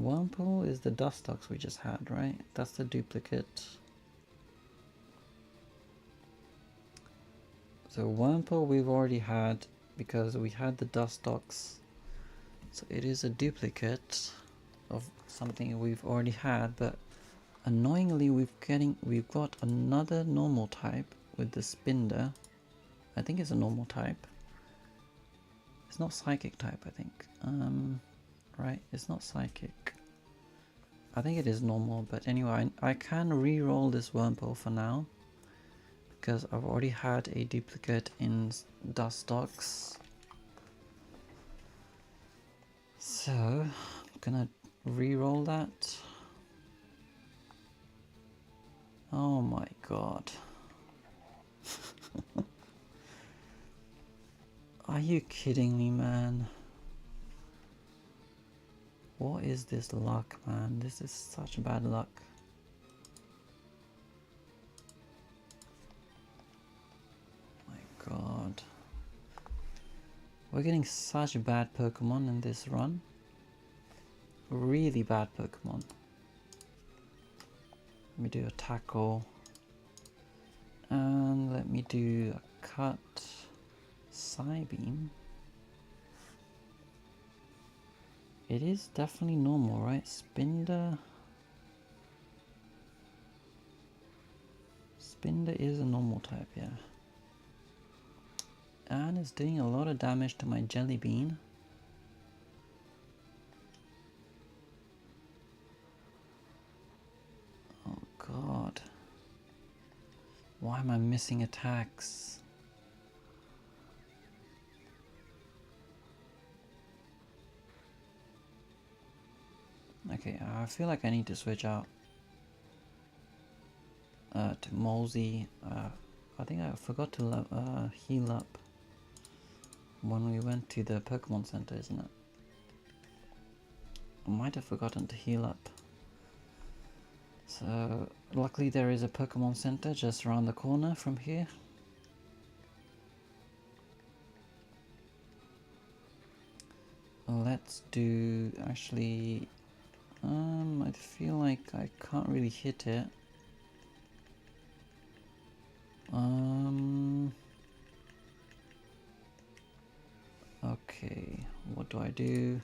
Wurmple is the Dustox we just had, right? That's the duplicate. So Wurmple we've already had because we had the Dustox. So it is a duplicate of something we've already had, but annoyingly we've got another normal type with the Spinder. I think it's a normal type. It's not psychic type, I think. Right, it's not psychic. I think it is normal, but anyway, I can re-roll this Wurmple for now because I've already had a duplicate in Dustox. So I'm gonna re-roll that. Oh my god. Are you kidding me, man? What is this luck, man? This is such bad luck. My god. We're getting such bad Pokemon in this run. Really bad Pokemon. Let me do a tackle. And let me do a cut. Psybeam. It is definitely normal, right? Spinder. Spinder is a normal type, yeah. And it's doing a lot of damage to my Jelly Bean. Oh god. Why am I missing attacks? Okay, I feel like I need to switch out to Molesy. I think I forgot to heal up when we went to the Pokemon Center, isn't it? I might have forgotten to heal up. So, luckily there is a Pokemon Center just around the corner from here. Let's do, actually, I feel like I can't really hit it. Okay, what do I do?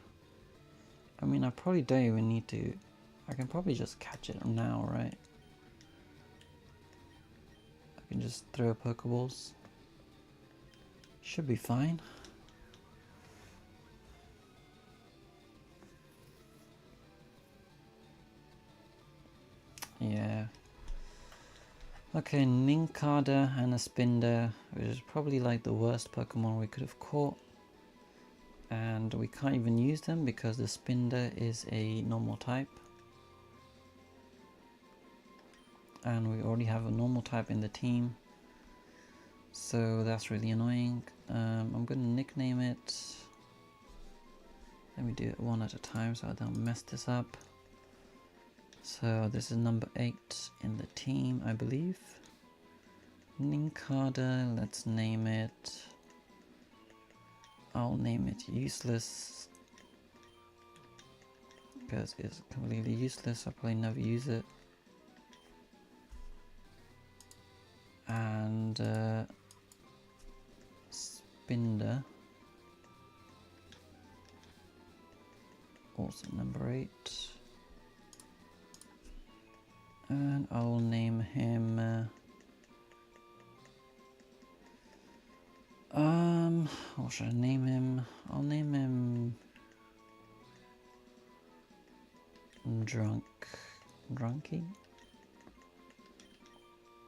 I mean, I probably don't even need to. I can probably just catch it now, right? I can just throw Pokeballs. Should be fine. Yeah. Okay, Nincada and a Spinder, which is probably like the worst Pokemon we could have caught. And we can't even use them because the Spinder is a normal type. And we already have a normal type in the team. So that's really annoying. I'm gonna nickname it. Let me do it one at a time so I don't mess this up. So this is number 8 in the team, I believe. Nincada, let's name it. I'll name it Useless because it's completely useless. I'll probably never use it. And Spinder, also number 8. And I'll name him what should I name him? I'll name him Drunky,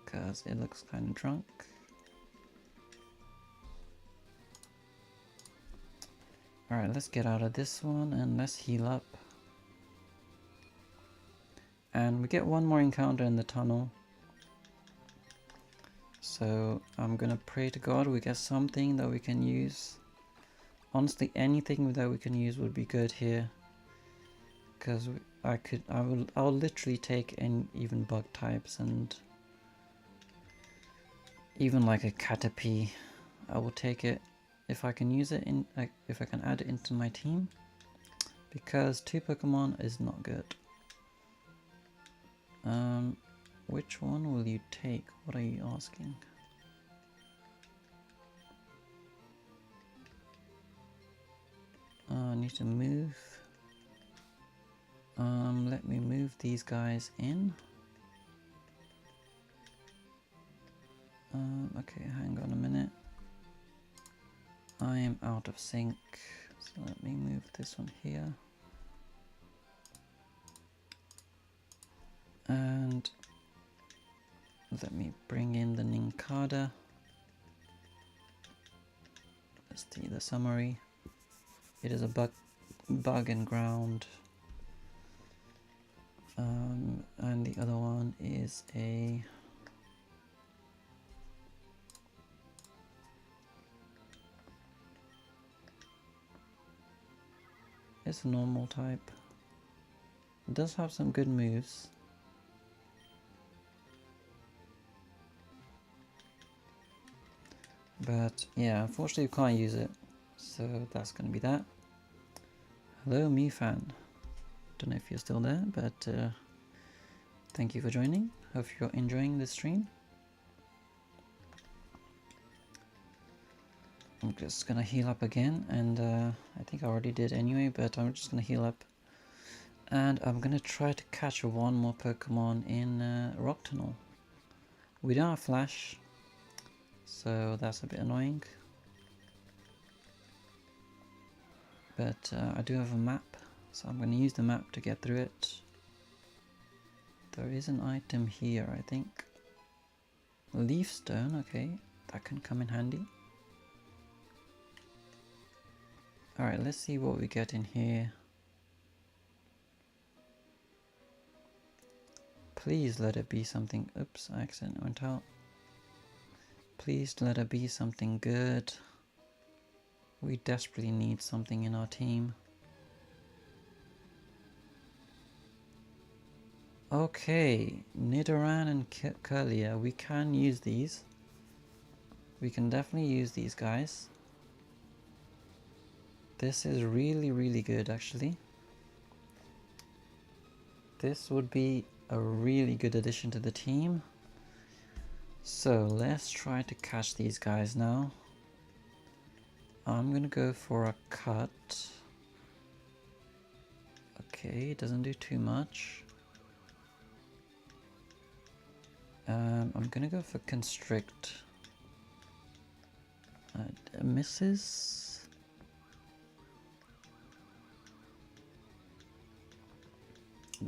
because it looks kind of drunk. Alright, let's get out of this one and let's heal up. And we get one more encounter in the tunnel. So So I'm gonna pray to God we get something that we can use. Honestly, anything that we can use would be good here. Because I'll literally take in even bug types and even like a Caterpie. I will take it if I can use it in, like, if I can add it into my team. Because 2 Pokemon is not good. Which one will you take? What are you asking? I need to move. Let me move these guys in. Okay, hang on a minute. I am out of sync, so let me move this one here. And let me bring in the Nincada. Let's see the summary. It is a bug and ground. And the other one is it's a normal type. It does have some good moves. But yeah, unfortunately you can't use it. So that's gonna be that. Hello MeFan. Don't know if you're still there, but thank you for joining. Hope you're enjoying this stream. I'm just gonna heal up again, and I think I already did anyway, but I'm just gonna heal up. And I'm gonna try to catch one more Pokemon in Rock Tunnel. We don't have Flash, so that's a bit annoying. But I do have a map, so I'm gonna use the map to get through it. There is an item here, I think. Leaf Stone, okay, that can come in handy. Alright, let's see what we get in here. Please let it be something. Oops, I accidentally went out. Please let it be something good. We desperately need something in our team. Okay, Nidoran and Kirlia, we can use these. We can definitely use these guys. This is really, really good actually. This would be a really good addition to the team. So let's try to catch these guys now. I'm gonna go for a cut. Okay, it doesn't do too much. I'm gonna go for constrict. Misses.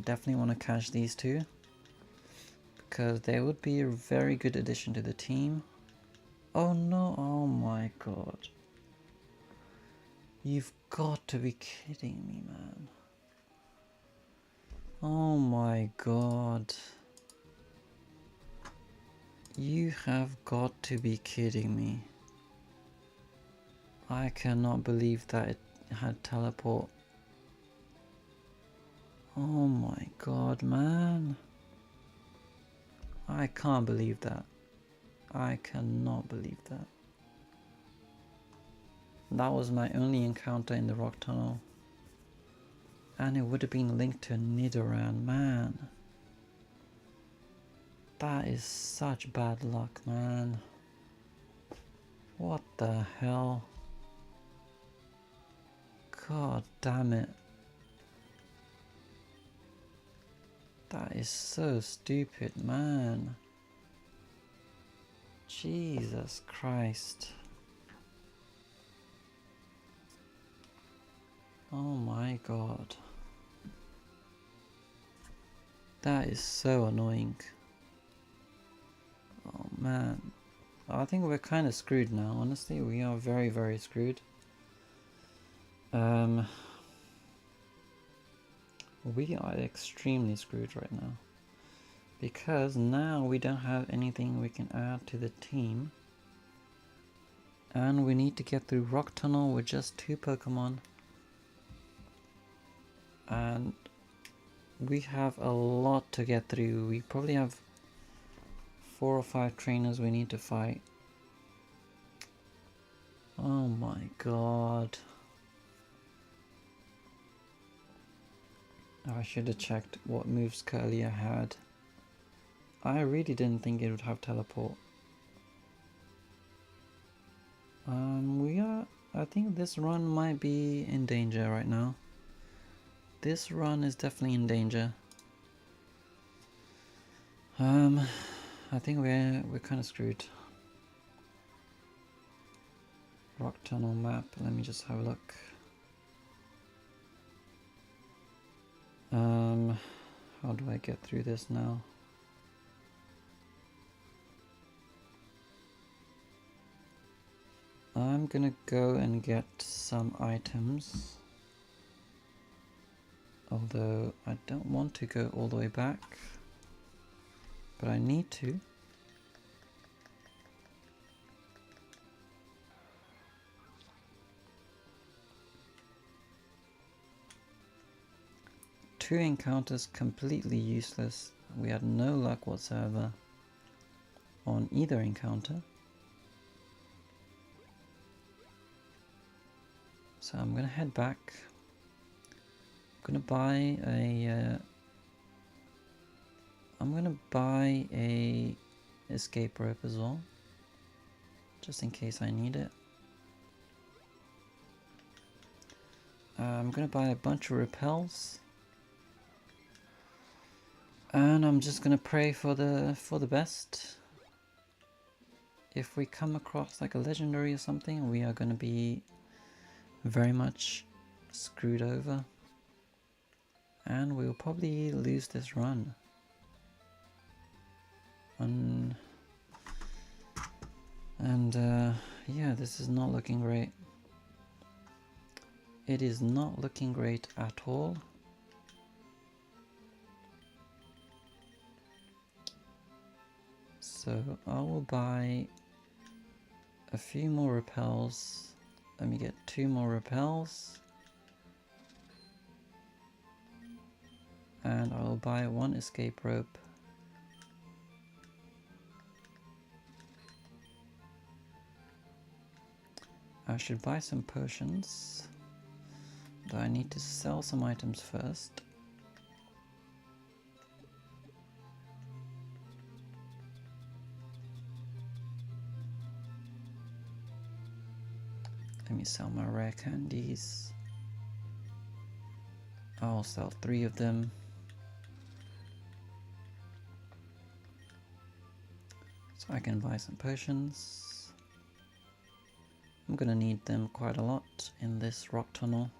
Definitely want to catch these two, because they would be a very good addition to the team. Oh no, oh my god. You've got to be kidding me, man. Oh my god. You have got to be kidding me. I cannot believe that it had teleport. Oh my god, man. I can't believe that. I cannot believe that. That was my only encounter in the rock tunnel. And it would have been linked to Nidoran, man. That is such bad luck, man. What the hell? God damn it. That is so stupid, man. Jesus Christ. Oh my god. That is so annoying. Oh man. I think we're kind of screwed now, honestly. We are very, very screwed. We are extremely screwed right now. because now we don't have anything we can add to the team. And we need to get through Rock Tunnel with just 2 Pokemon. And we have a lot to get through. We probably have 4 or 5 trainers we need to fight. Oh my god. I should have checked what moves Curlia had. I really didn't think it would have teleport. I think this run might be in danger right now. This run is definitely in danger. I think we're kind of screwed. Rock Tunnel map, let me just have a look. How do I get through this now? I'm gonna go and get some items. Although I don't want to go all the way back, but I need to. Two encounters completely useless. We had no luck whatsoever on either encounter. So I'm gonna head back. I'm gonna buy a escape rope as well, just in case I need it. I'm gonna buy a bunch of repels, and I'm just gonna pray for the best. If we come across like a legendary or something, we are gonna be very much screwed over. And we'll probably lose this run. Yeah, this is not looking great. It is not looking great at all. So I will buy a few more repels. Let me get 2 more repels. And I will buy 1 escape rope. I should buy some potions, but I need to sell some items first. Let me sell my rare candies. I'll sell 3 of them. So I can buy some potions. I'm gonna need them quite a lot in this rock tunnel.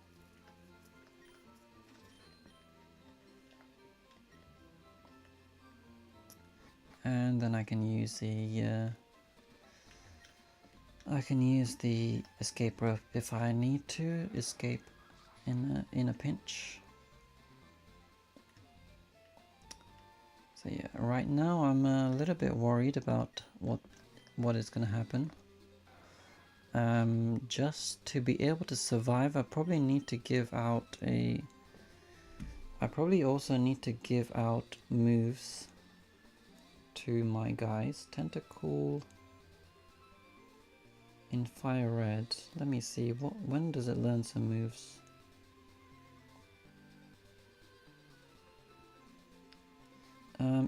And then I can use the escape rope if I need to escape in a pinch. So yeah, right now I'm a little bit worried about what is gonna happen. Just to be able to survive, I probably need to give out I probably also need to give out moves to my guys. Tentacool in Fire Red. Let me see, when does it learn some moves?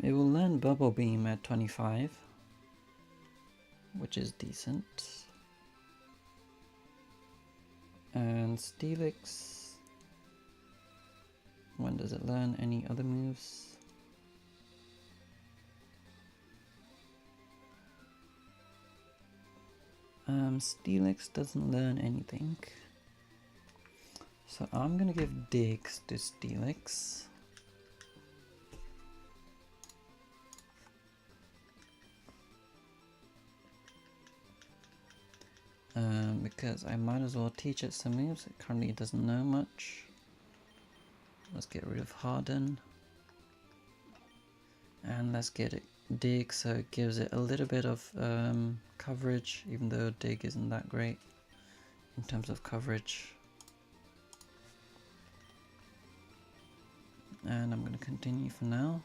It will learn Bubble Beam at 25, which is decent. And Steelix, when does it learn any other moves? Steelix doesn't learn anything. So I'm gonna give Digs to Steelix. Because I might as well teach it some moves. It currently doesn't know much. Let's get rid of Harden. And let's get it dig, so it gives it a little bit of coverage, even though dig isn't that great in terms of coverage. And I'm going to continue for now.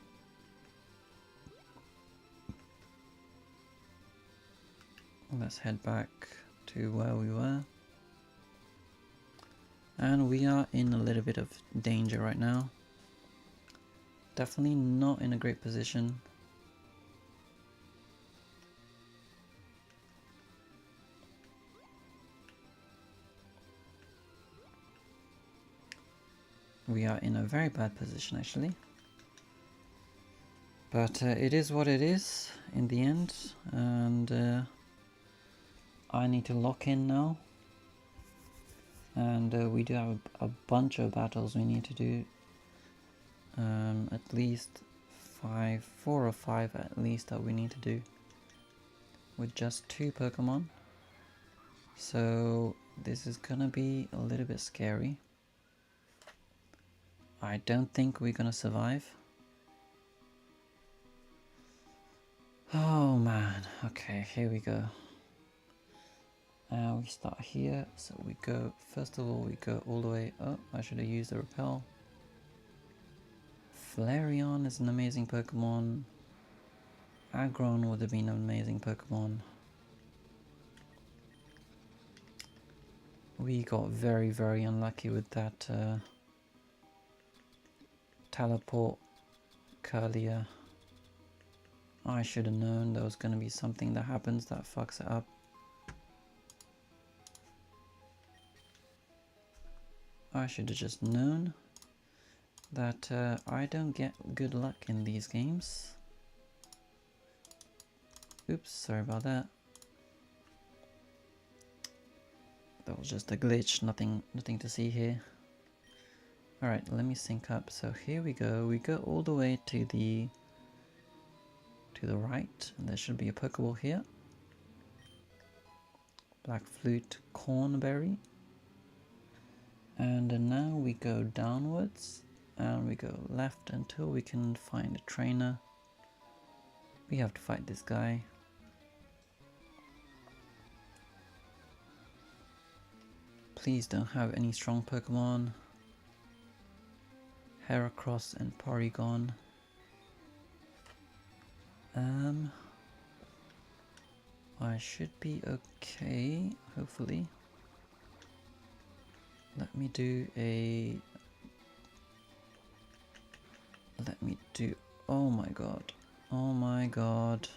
Let's head back to where we were. And we are in a little bit of danger right now. Definitely not in a great position. We are in a very bad position actually. But it is what it is in the end, and I need to lock in now. And we do have a bunch of battles we need to do. At least 4 or 5 at least that we need to do with just 2 Pokemon. So this is gonna be a little bit scary. I don't think we're gonna survive. Oh man, okay, here we go. We start here, so we go, first of all we go all the way up. I should have used the repel. Flareon is an amazing Pokemon. Aggron would have been an amazing Pokemon. We got very, very unlucky with that teleport Curlier. I should have known there was going to be something that happens that fucks it up. I should have just known that I don't get good luck in these games. Oops, sorry about that. That was just a glitch, nothing to see here. Alright, let me sync up. So here we go all the way to the right, and there should be a Pokeball here. Black Flute Cornberry. And then now we go downwards and we go left until we can find a trainer. We have to fight this guy. Please don't have any strong Pokemon. Heracross and Porygon. I should be okay, hopefully. Let me do, oh my god, oh my god.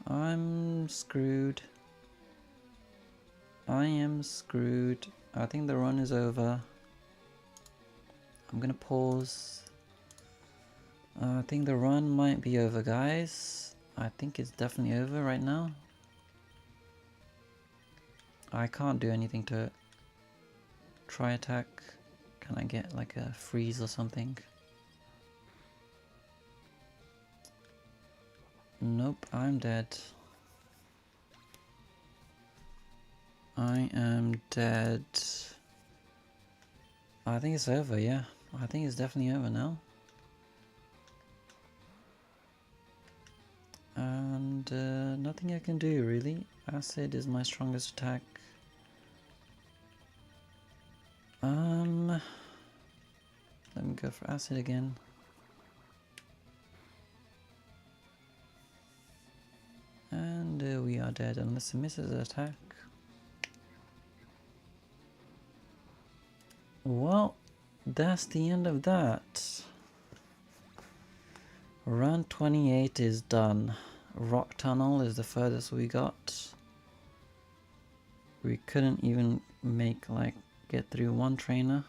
I'm screwed. I am screwed. I think the run is over. I'm gonna pause. I think the run might be over, guys. I think it's definitely over right now. I can't do anything to it. Try attack. Can I get like a freeze or something? Nope, I'm dead. I am dead. I think it's over, yeah. I think it's definitely over now. And nothing I can do really. Acid is my strongest attack. Let me go for acid again. And we are dead unless it misses an attack. Well, that's the end of that. Run 28 is done. Rock Tunnel is the furthest we got. We couldn't even get through one trainer.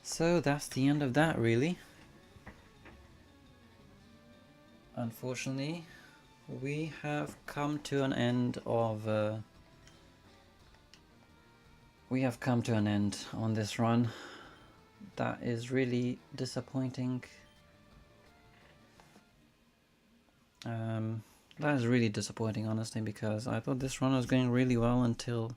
So that's the end of that really. Unfortunately, we have come to an end of on this run. That is really disappointing. That is really disappointing, honestly, because I thought this run was going really well until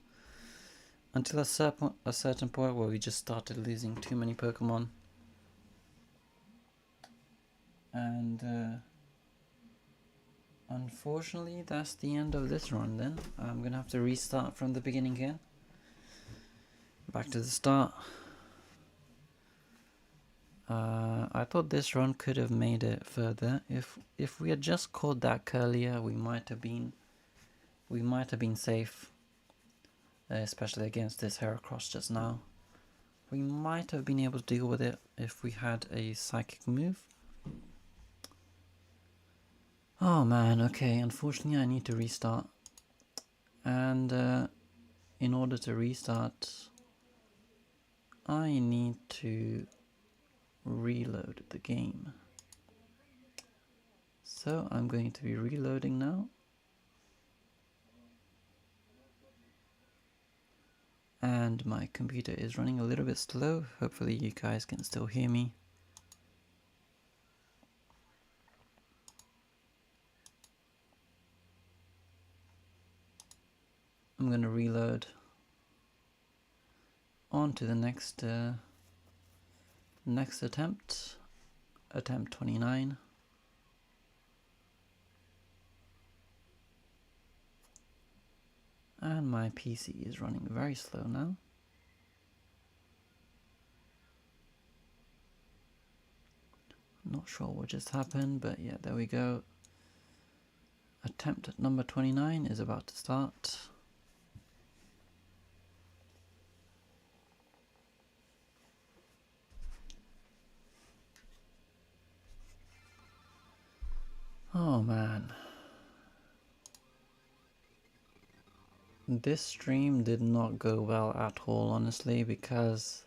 a certain point where we just started losing too many Pokemon. And unfortunately, that's the end of this run then. I'm gonna have to restart from the beginning again. Back to the start. I thought this run could have made it further. If we had just caught that Curlier, we might have been safe. Especially against this Heracross just now. We might have been able to deal with it if we had a psychic move. Oh man, okay, unfortunately I need to restart. And in order to restart, I need to reload the game. So I'm going to be reloading now. And my computer is running a little bit slow. Hopefully you guys can still hear me. I'm going to reload on to the next attempt 29. And my PC is running very slow now. Not sure what just happened, but yeah, there we go. Attempt at number 29 is about to start. Oh man. This stream did not go well at all, honestly, because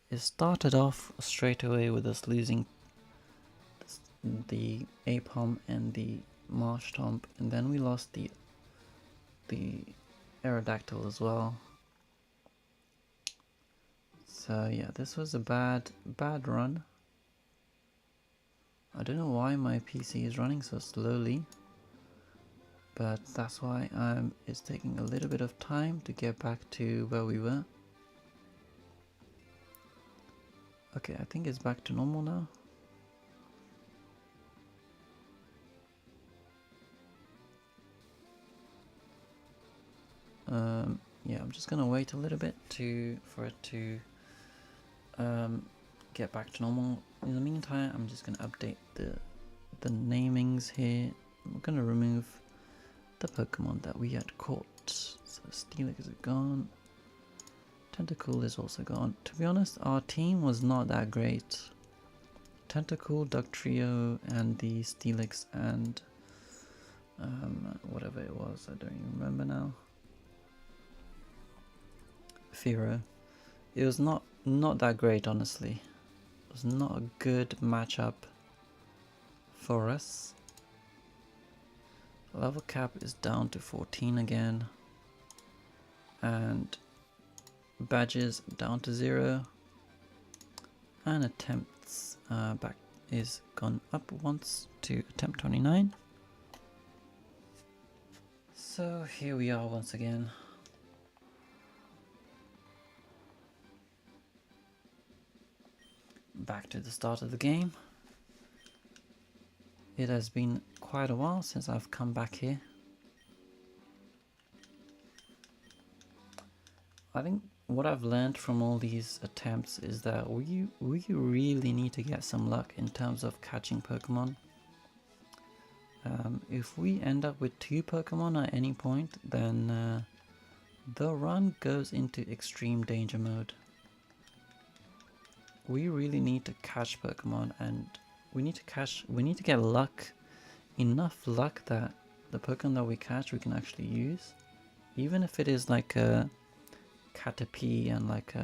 it started off straight away with us losing the Apom and the Marshtomp, and then we lost the Aerodactyl as well. So yeah, this was a bad run. I don't know why my PC is running so slowly, but that's why it's taking a little bit of time to get back to where we were. Okay, I think it's back to normal now. Yeah, I'm just gonna wait a little bit for it to get back to normal. In the meantime, I'm just gonna update the namings here. We're gonna remove the Pokemon that we had caught. So Steelix is gone. Tentacool is also gone. To be honest, our team was not that great. Tentacool, Dugtrio, and the Steelix and whatever it was, I don't even remember now. Firo. It was not that great, honestly. It was not a good matchup for us. Level cap is down to 14 again, and badges down to 0, and attempts back is gone up once to attempt 29. So here we are once again. Back to the start of the game. It has been quite a while since I've come back here. I think what I've learned from all these attempts is that we really need to get some luck in terms of catching Pokemon. If we end up with 2 Pokemon at any point, then the run goes into extreme danger mode. We really need to catch Pokemon, and we need to get luck, enough luck that the Pokemon that we catch we can actually use, even if it is like a Caterpie and like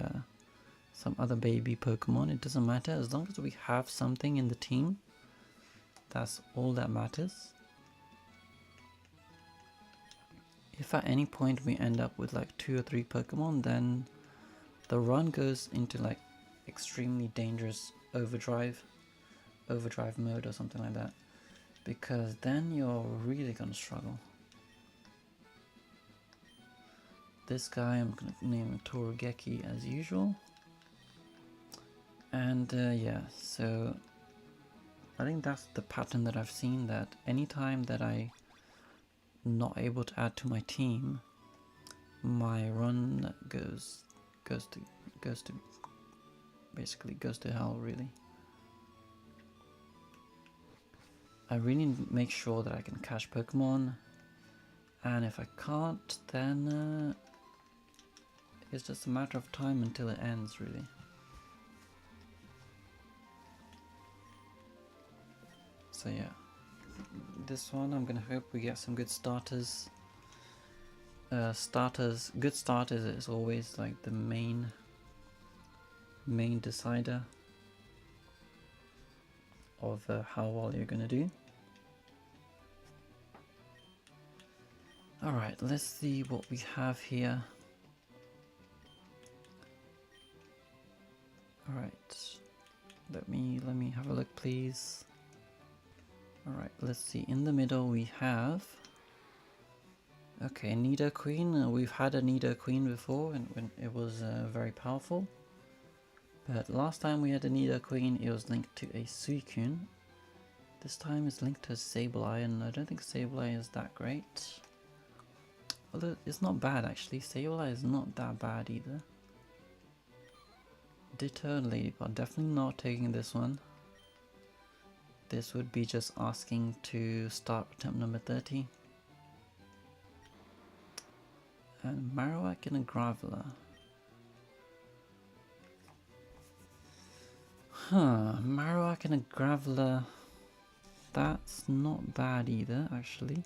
some other baby Pokemon. It doesn't matter, as long as we have something in the team. That's all that matters. If at any point we end up with like 2 or 3 Pokemon, then the run goes into like extremely dangerous overdrive mode or something like that, because then you're really gonna struggle. This guy I'm gonna name him Torugeki as usual. And yeah, so I think that's the pattern that I've seen, that anytime that I'm not able to add to my team, my run goes to basically goes to hell, really. I really need to make sure that I can catch Pokemon, and if I can't, then it's just a matter of time until it ends, really. So yeah, this one I'm gonna hope we get some good starters. Good starters is always like the main decider of how well you're gonna do. Alright, let's see what we have here. Alright, let me have a look, please. Alright, let's see. In the middle we have, okay, Nidoqueen. We've had a Nidoqueen before, and when it was very powerful. But last time we had a Nidoqueen, it was linked to a Suicune. This time it's linked to a Sableye, and I don't think Sableye is that great. Although it's not bad actually, Sableye is not that bad either. Ditto and Ladybug, definitely not taking this one. This would be just asking to start attempt number 30. And Marowak and a Graveler. Marowak and a Graveler. That's not bad either, actually.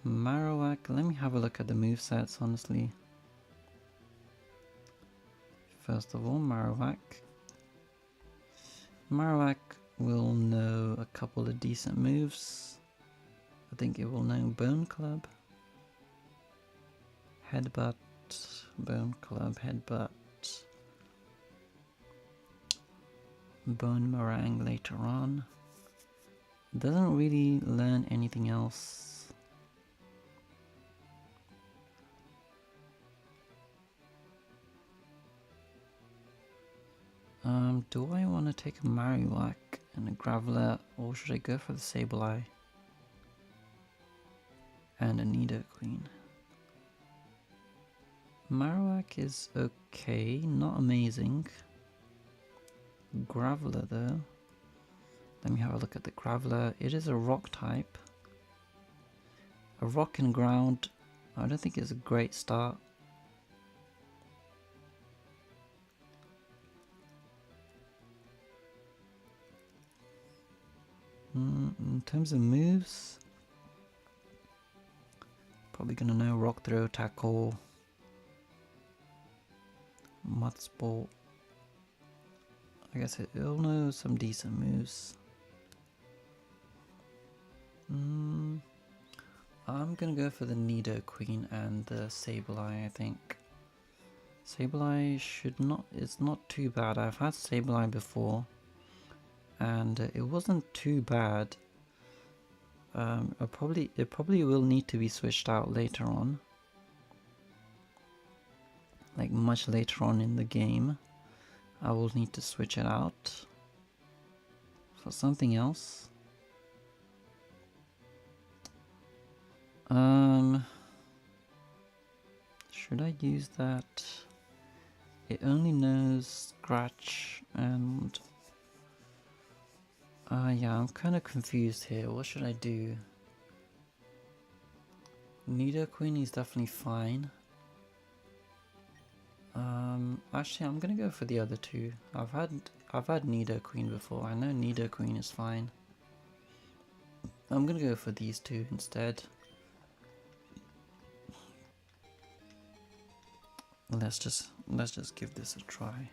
Marowak, let me have a look at the movesets, honestly. First of all, Marowak. Marowak will know a couple of decent moves. I think it will know Bone Club, Headbutt, Bone Club, Headbutt, Bone Meringue later on. Doesn't really learn anything else. Do I want to take a Marowak and a Graveler, or should I go for the Sableye and a Nidoqueen? Marowak is okay, not amazing. Graveler though, let me have a look at the Graveler. It is a rock type. A rock and ground, I don't think it's a great start. In terms of moves, probably gonna know Rock Throw, Tackle, Mud Sport. I guess it'll know some decent moves. I'm gonna go for the Nidoqueen and the Sableye, I think. Sableye it's not too bad. I've had Sableye before, and it wasn't too bad. It probably will need to be switched out later on, like much later on in the game. I will need to switch it out for something else. Should I use that? It only knows Scratch and yeah, I'm kind of confused here. What should I do? Nidoqueen is definitely fine. Actually, I'm gonna go for the other two. I've had Nidoqueen before. I know Nidoqueen is fine. I'm gonna go for these two instead. Let's just give this a try.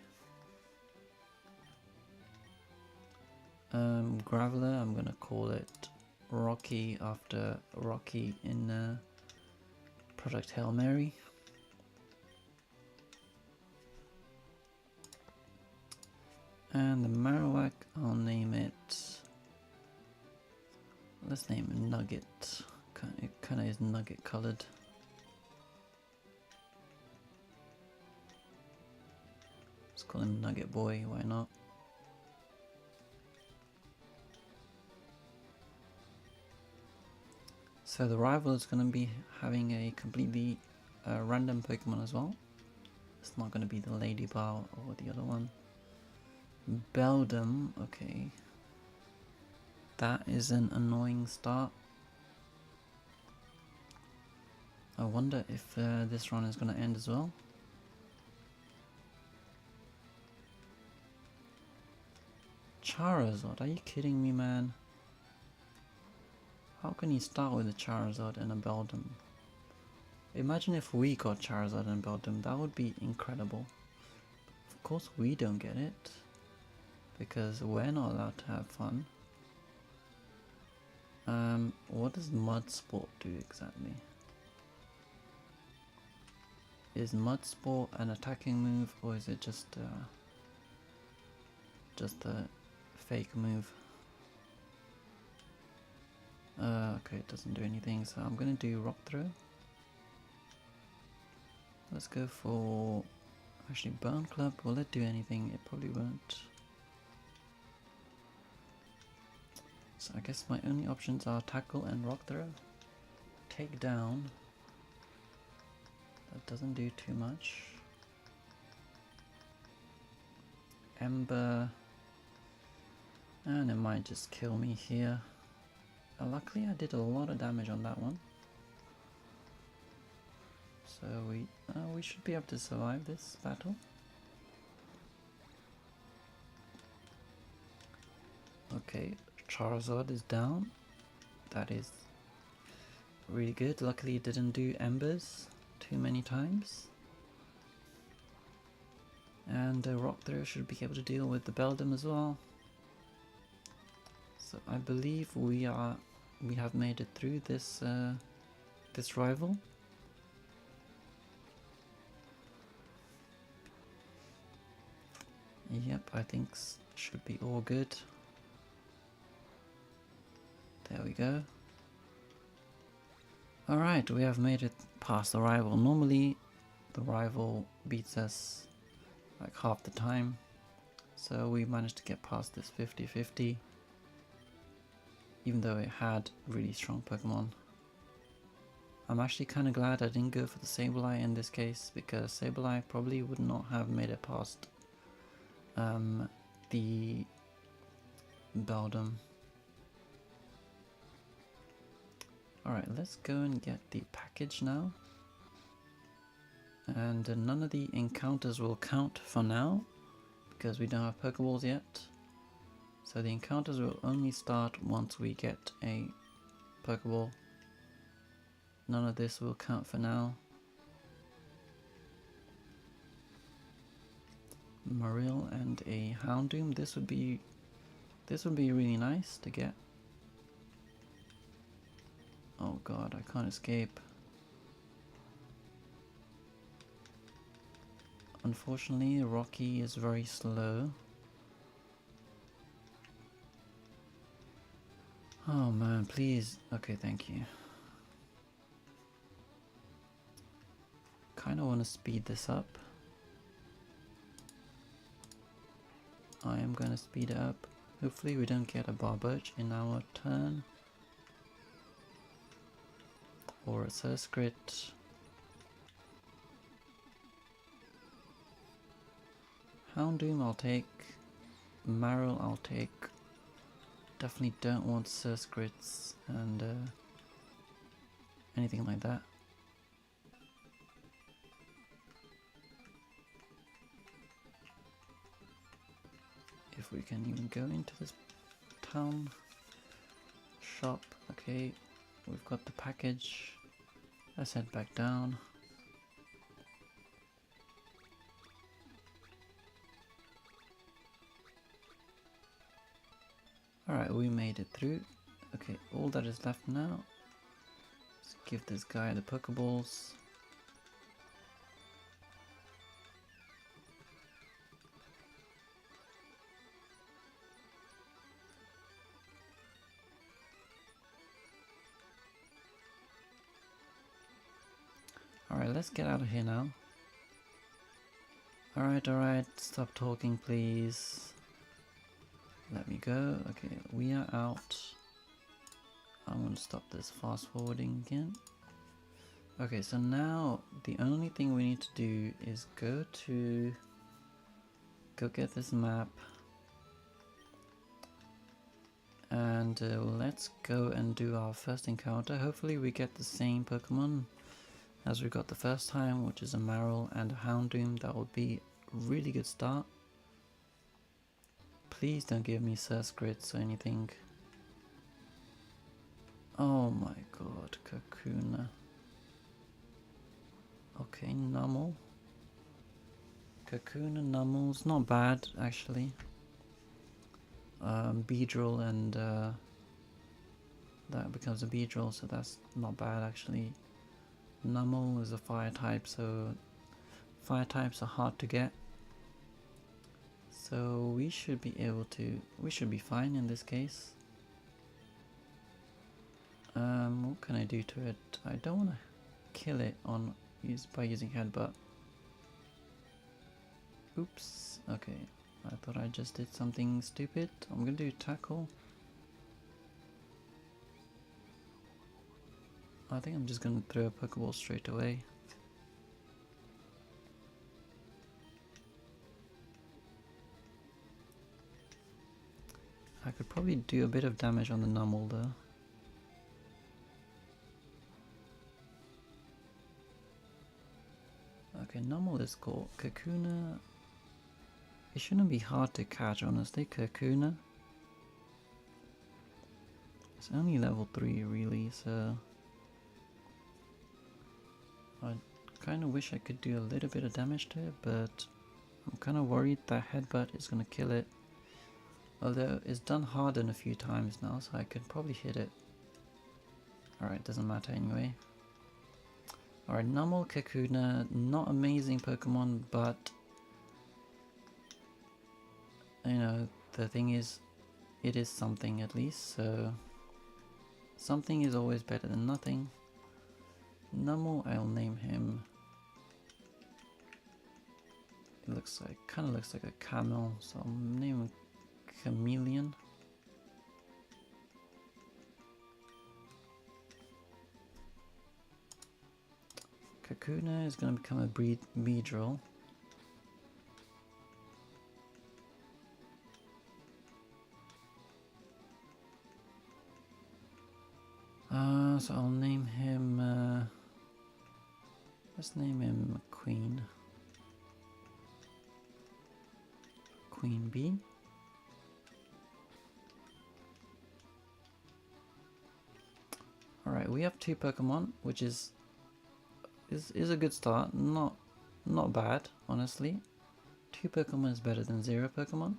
Graveler, I'm gonna call it Rocky after Rocky in Project Hail Mary. And the Marowak, I'll name it Let's name him Nugget. It kind of is nugget colored. Let's call him Nugget Boy, why not? So the rival is going to be having a completely random Pokemon as well. It's not going to be the Ladybug or the other one. Beldum, okay. That is an annoying start. I wonder if this run is going to end as well. Charizard, are you kidding me, man? How can you start with a Charizard and a Beldum? Imagine if we got Charizard and Beldum, that would be incredible. Of course we don't get it, because we're not allowed to have fun. What does Mud Sport do exactly? Is Mud Sport an attacking move, or is it just a fake move? Okay, it doesn't do anything, so I'm gonna do Rock Throw. Let's go for... actually, Bone Club, will it do anything? It probably won't. So I guess my only options are Tackle and Rock Throw. Take Down. That doesn't do too much. Ember. And it might just kill me here. Luckily I did a lot of damage on that one. So we should be able to survive this battle. Okay, Charizard is down. That is really good. Luckily it didn't do Embers too many times. And Rock Throw should be able to deal with the Beldum as well. So I believe we have made it through this this rival. Yep, I think should be all good. There we go. Alright, we have made it past the rival. Normally the rival beats us like half the time. So we managed to get past this 50-50. Even though it had really strong Pokemon. I'm actually kind of glad I didn't go for the Sableye in this case, because Sableye probably would not have made it past the Beldum. Alright, let's go and get the package now. And none of the encounters will count for now, because we don't have Pokeballs yet. So the encounters will only start once we get a Pokeball. None of this will count for now. Marill and a Houndoom. This would be really nice to get. Oh god, I can't escape. Unfortunately, Rocky is very slow. Oh man, please. Okay, thank you. Kinda wanna speed this up. I am gonna speed it up. Hopefully we don't get a Barboach in our turn. Or a Surskrit. Houndoom I'll take. Marill I'll take. Definitely don't want Surskrits and anything like that. If we can even go into this town shop. Okay, we've got the package. Let's head back down. Alright, we made it through. Okay, all that is left now is give this guy the Pokeballs. Alright, let's get out of here now. Alright, stop talking please. Let me go. Okay, we are out. I'm gonna stop this fast forwarding again. Okay, so now the only thing we need to do is go get this map. And let's go and do our first encounter. Hopefully we get the same Pokemon as we got the first time, which is a Marill and a Houndoom. That would be a really good start. Please don't give me Surskits or anything. Oh my god, Kakuna. Okay, Numel. Kakuna, Numel's not bad actually. Beedrill and that becomes a Beedrill, so that's not bad actually. Numel is a fire type, so fire types are hard to get. So we should be fine in this case. What can I do to it? I don't want to kill it by using Headbutt. Oops, okay. I thought I just did something stupid. I'm gonna do Tackle. I think I'm just gonna throw a Pokeball straight away. I could probably do a bit of damage on the Numel though. Okay, Numel is cool. Kakuna, it shouldn't be hard to catch honestly. Kakuna, it's only level 3 really, so I kind of wish I could do a little bit of damage to it, but I'm kind of worried that Headbutt is going to kill it. Although it's done Harden a few times now, so I could probably hit it. Alright, doesn't matter anyway. Alright, Numel, Kakuna, not amazing Pokemon, but you know, the thing is, it is something at least, so something is always better than nothing. Numel, I'll name him. It kind of looks like a camel, so I'll name him Chameleon. Kakuna is going to become a Beedrill. So I'll name him, let's name him Queen Bee. Alright, we have 2 Pokemon, which is a good start. Not bad, honestly. 2 Pokemon is better than 0 Pokemon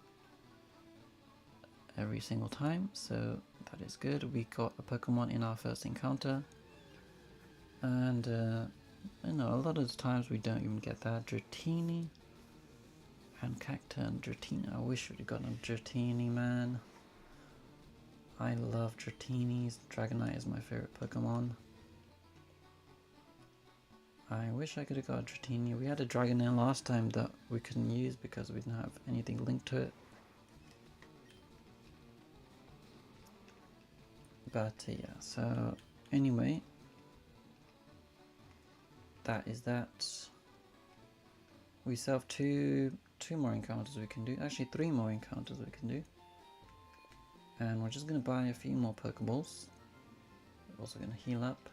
every single time, so that is good. We got a Pokemon in our first encounter, and you know, a lot of the times we don't even get that. Dratini and Cacturne. Dratini, I wish we'd gotten a Dratini, man. I love Dratinis. Dragonite is my favorite Pokemon. I wish I could have got a Dratini. We had a Dragonair last time that we couldn't use because we didn't have anything linked to it. But yeah, so anyway, that is that. We still have two more encounters we can do. Actually, 3 more encounters we can do. And we're just going to buy a few more Pokeballs. We're also going to heal up.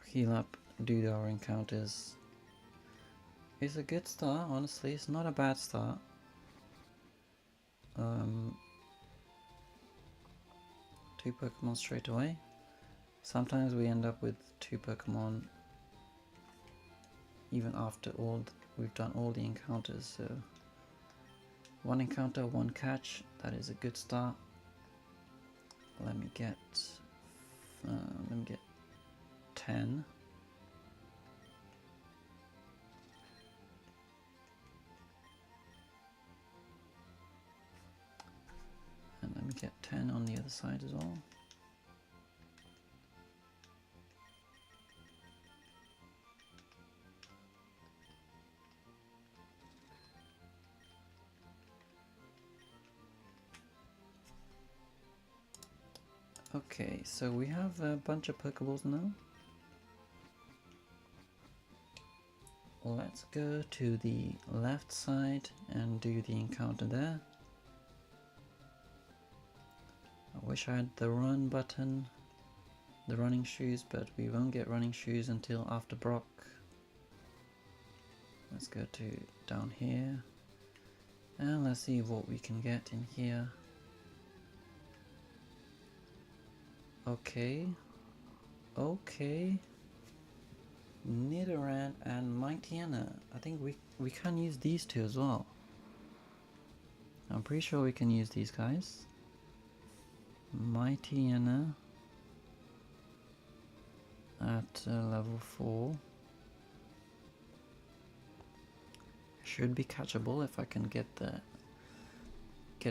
Heal up, do our encounters. It's a good start, honestly. It's not a bad start. 2 Pokemon straight away. Sometimes we end up with 2 Pokemon even after we've done all the encounters. So 1 encounter, 1 catch. That is a good start. Let me get 10. And let me get 10 on the other side as well. Okay, so we have a bunch of Pokeballs now. Let's go to the left side and do the encounter there. I wish I had the run button, the running shoes, but we won't get running shoes until after Brock. Let's go to down here and let's see what we can get in here. Okay, Nidoran and Mightyena. I think we can use these two as well. I'm pretty sure we can use these guys. Mightyena at level 4 should be catchable if I can get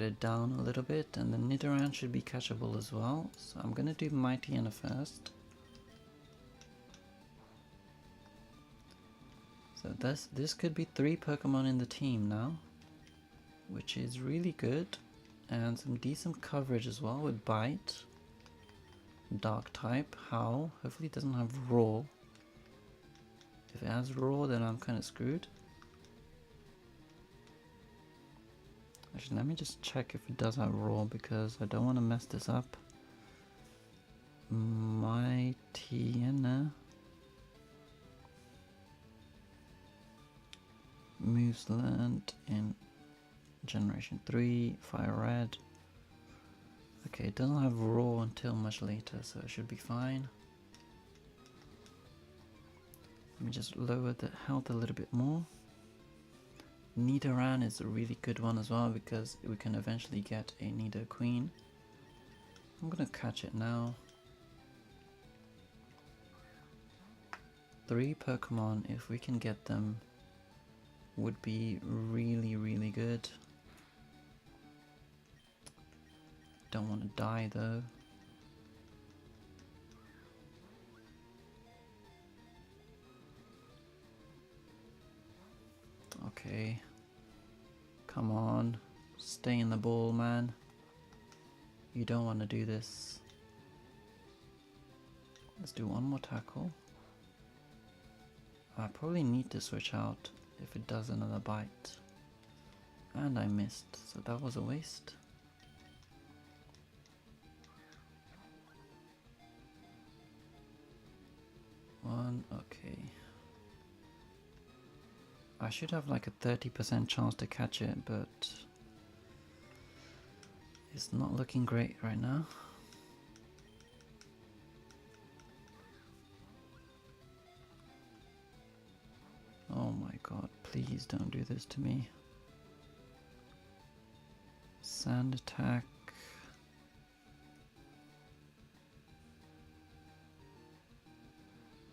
it down a little bit, and the Nidoran should be catchable as well. So I'm gonna do Mightyena first. So this could be 3 Pokemon in the team now, which is really good, and some decent coverage as well with Bite, Dark type, Howl. Hopefully it doesn't have Roar. If it has Roar, then I'm kind of screwed. Actually, let me just check if it does have Roar, because I don't want to mess this up. Mightyena. Moves learned in Generation 3, Fire Red. Okay, it doesn't have Roar until much later, so it should be fine. Let me just lower the health a little bit more. Nidoran is a really good one as well, because we can eventually get a Nidoqueen. I'm gonna catch it now. 3 Pokemon, if we can get them, would be really, really good. Don't want to die though. Okay. Come on. Stay in the ball, man. You don't want to do this. Let's do one more tackle. I probably need to switch out if it does another bite. And I missed, so that was a waste. One, okay. I should have like a 30% chance to catch it, but it's not looking great right now. Oh my god, please don't do this to me. Sand attack.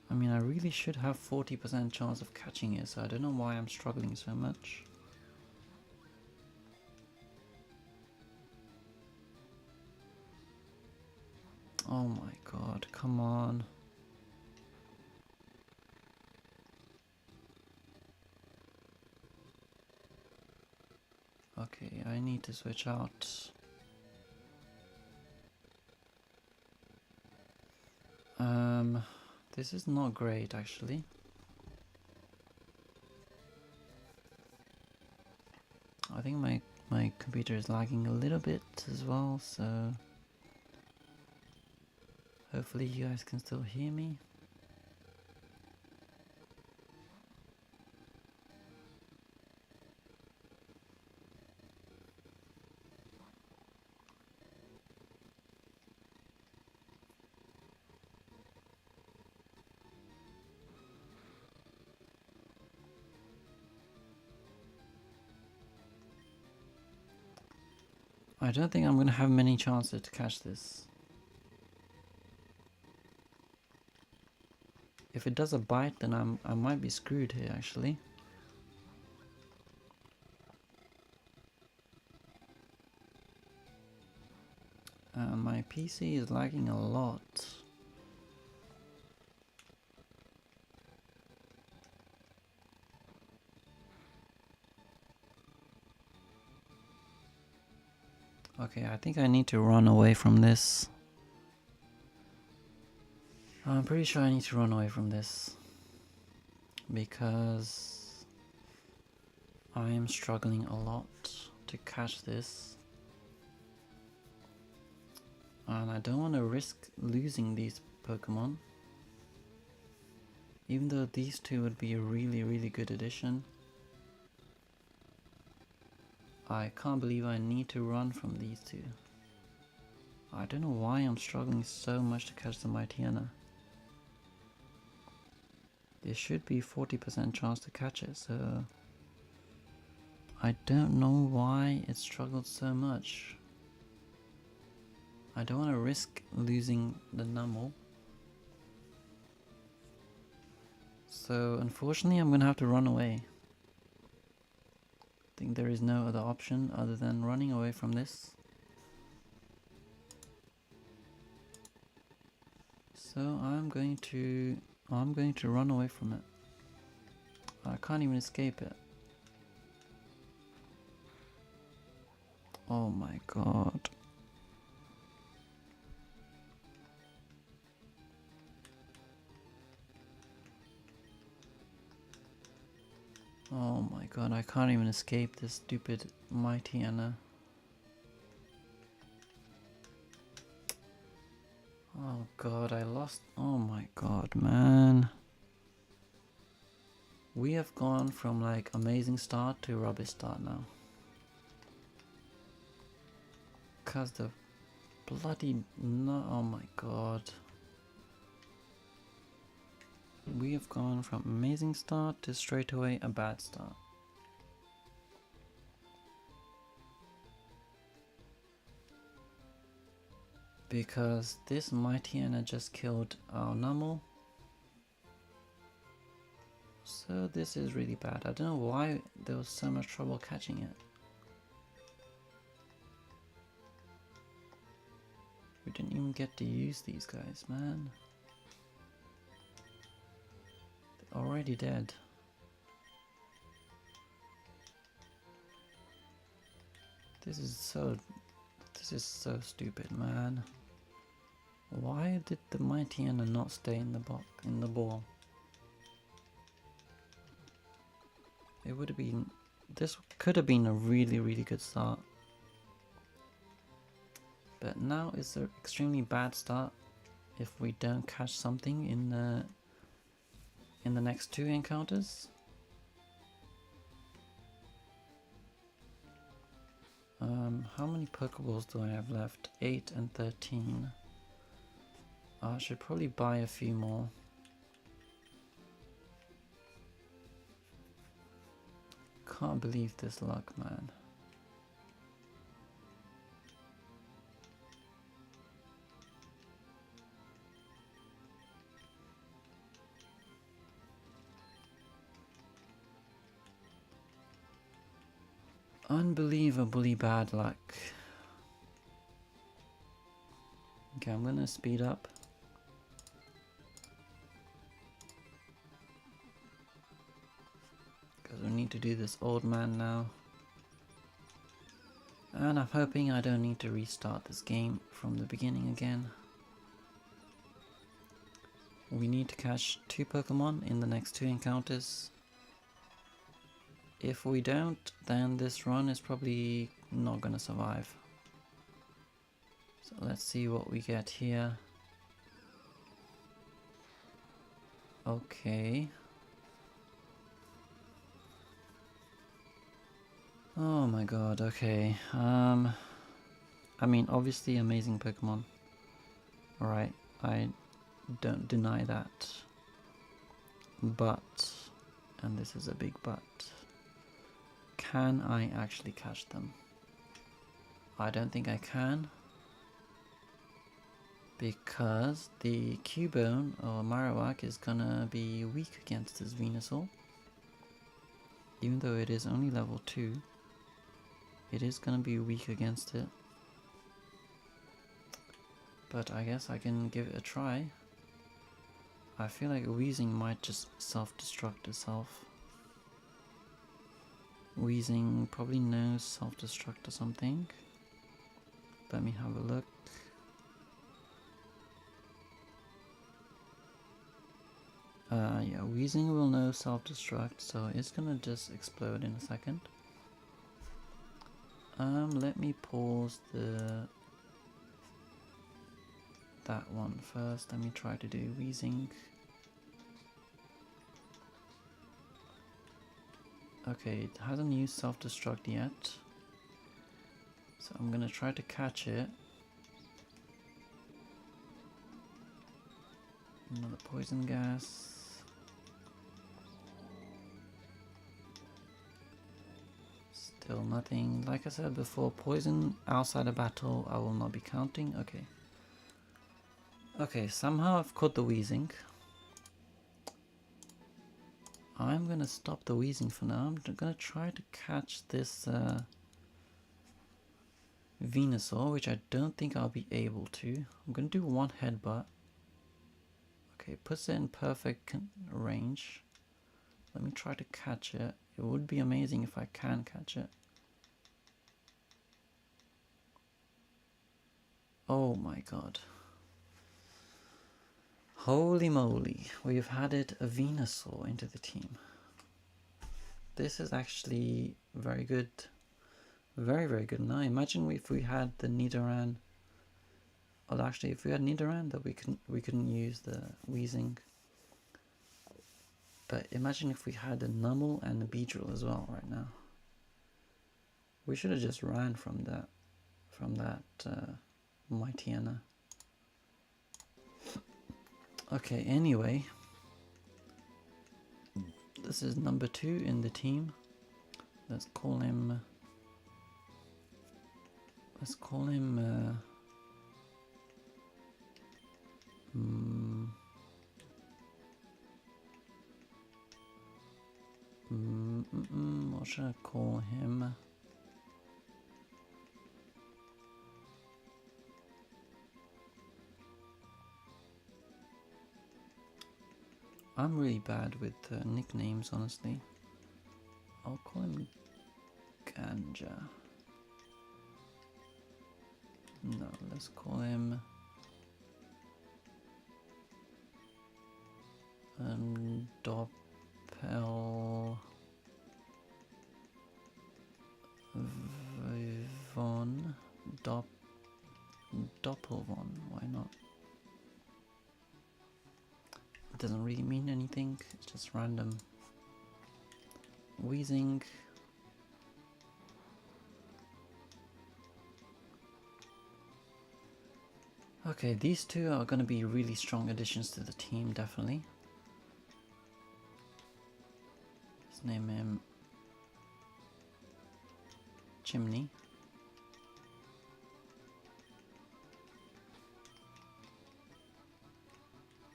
I mean, I really should have 40% chance of catching it, so I don't know why I'm struggling so much. Oh my god, come on. Okay, I need to switch out. This is not great actually. I think my computer is lagging a little bit as well, so hopefully you guys can still hear me. I don't think I'm going to have many chances to catch this. If it does a bite, then I might be screwed here actually. PC is lagging a lot. Okay, I think I need to run away from this. I'm pretty sure I need to run away from this because I am struggling a lot to catch this, and I don't want to risk losing these Pokemon, even though these two would be a really good addition. I can't believe I need to run from these two. I don't know why I'm struggling so much to catch the Mightyena. There should be 40% chance to catch it, so I don't know why it struggled so much. I don't want to risk losing the Numel. So unfortunately I'm gonna have to run away. I think there is no other option other than running away from this. So I'm going to run away from it. I can't even escape it. Oh my god. Oh my god, I can't even escape this stupid Mightyena. Oh god, I lost. Oh my god, man. We have gone from like amazing start to rubbish start now. Cause the bloody no, oh my god. We have gone from amazing start to straight away a bad start. Because this Mightyena just killed our Numel. So this is really bad. I don't know why there was so much trouble catching it. We didn't even get to use these guys, man. They're already dead. This is so stupid, man. Why did the Mightyena not stay in the ball? It would have been, this could have been a really good start. But now it's an extremely bad start if we don't catch something in the next two encounters. How many Pokeballs do I have left? 8 and 13. I should probably buy a few more. Can't believe this luck, man. Unbelievably bad luck. Okay, I'm gonna speed up. Because we need to do this old man now. And I'm hoping I don't need to restart this game from the beginning again. We need to catch 2 Pokemon in the next 2 encounters. If we don't, then this run is probably not gonna survive. So let's see what we get here. Okay. Oh my god, okay. I mean, obviously amazing Pokemon. Alright, I don't deny that. But, and this is a big but, can I actually catch them? I don't think I can. Because the Cubone or Marowak is gonna be weak against this Venusaur. Even though it is only level 2, it is gonna be weak against it. but I guess I can give it a try. I feel like wheezing might just self-destruct itself. Wheezing probably knows self-destruct or something. Let me have a look. Yeah, wheezing will know self-destruct, so it's gonna just explode in a second. Let me pause that one first. Let me try to do wheezing. Okay, it hasn't used self-destruct yet, so I'm gonna try to catch it. Another poison gas. Still nothing. Like I said before, poison outside a battle I will not be counting. Okay. Okay, somehow I've caught the wheezing. I'm gonna stop the wheezing for now. I'm gonna try to catch this Venusaur, which I don't think I'll be able to. I'm gonna do one headbutt. Okay, puts it in perfect range. Let me try to catch it. It would be amazing if I can catch it. Oh my god. Holy moly, we've added a Venusaur into the team. This is actually very good. Very, very good. Now imagine if we had the Nidoran. Well, actually, if we had Nidoran, that we couldn't use the wheezing. But imagine if we had a Numel and a Beedrill as well right now. We should have just ran from that Mightyena. Okay, anyway, this is number 2 in the team. Let's call him what should I call him? I'm really bad with nicknames, honestly. I'll call him Ganja. No, let's call him Doppel Von Doppelvon. Why not? It doesn't really mean anything. It's just random. Wheezing. Okay, these two are going to be really strong additions to the team, definitely. Let's name him Chimney.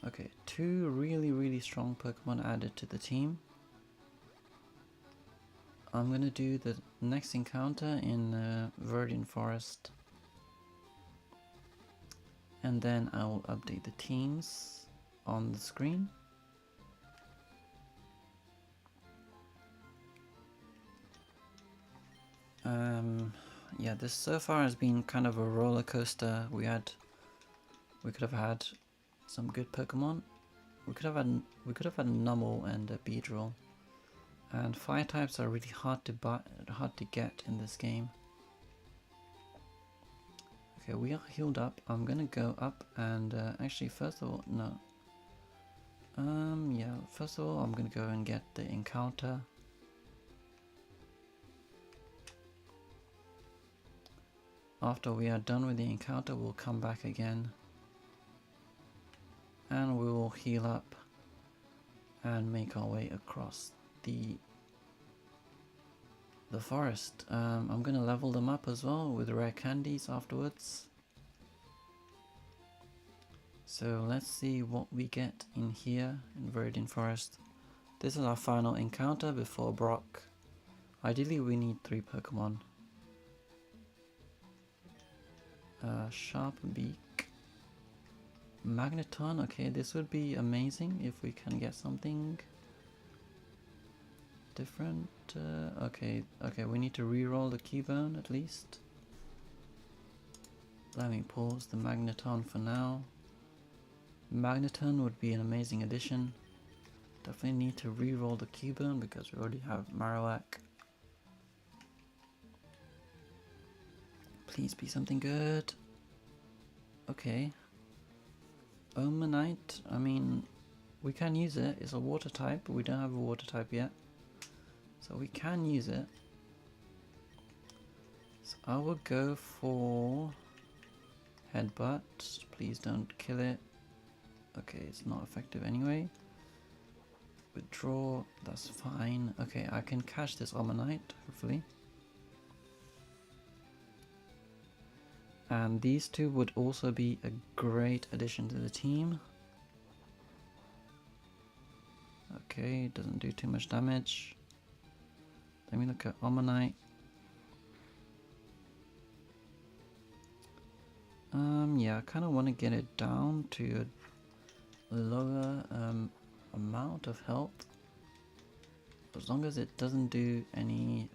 Okay, 2 really, really strong Pokemon added to the team. I'm going to do the next encounter in Verdant Forest. And then I will update the teams on the screen. Yeah, this so far has been kind of a roller coaster. We could have had some good Pokemon. We could have had a Numel and a Beedrill. And fire types are really hard to get in this game. Okay, we are healed up. I'm gonna go up and actually, first of all, no. Yeah, first of all, I'm gonna go and get the encounter. After we are done with the encounter, we'll come back again. And we will heal up and make our way across the forest. I'm gonna level them up as well with rare candies afterwards. So let's see what we get in here in Verdant Forest. This is our final encounter before Brock. Ideally we need 3 Pokemon. Sharp Beak. Magneton, okay, this would be amazing if we can get something different. Okay, we need to re-roll the Keybone at least. Let me pause the Magneton for now. Magneton would be an amazing addition. Definitely need to re-roll the Keybone because we already have Marowak. Please be something good. Okay. Omanite, I mean, we can use it. It's a water type, but we don't have a water type yet. So we can use it. So I will go for Headbutt. Please don't kill it. Okay, it's not effective anyway. Withdraw, that's fine. Okay, I can catch this Omanite, hopefully. And these two would also be a great addition to the team. Okay, doesn't do too much damage. Let me look at Omanite. Yeah, I kind of want to get it down to a lower amount of health. As long as it doesn't do any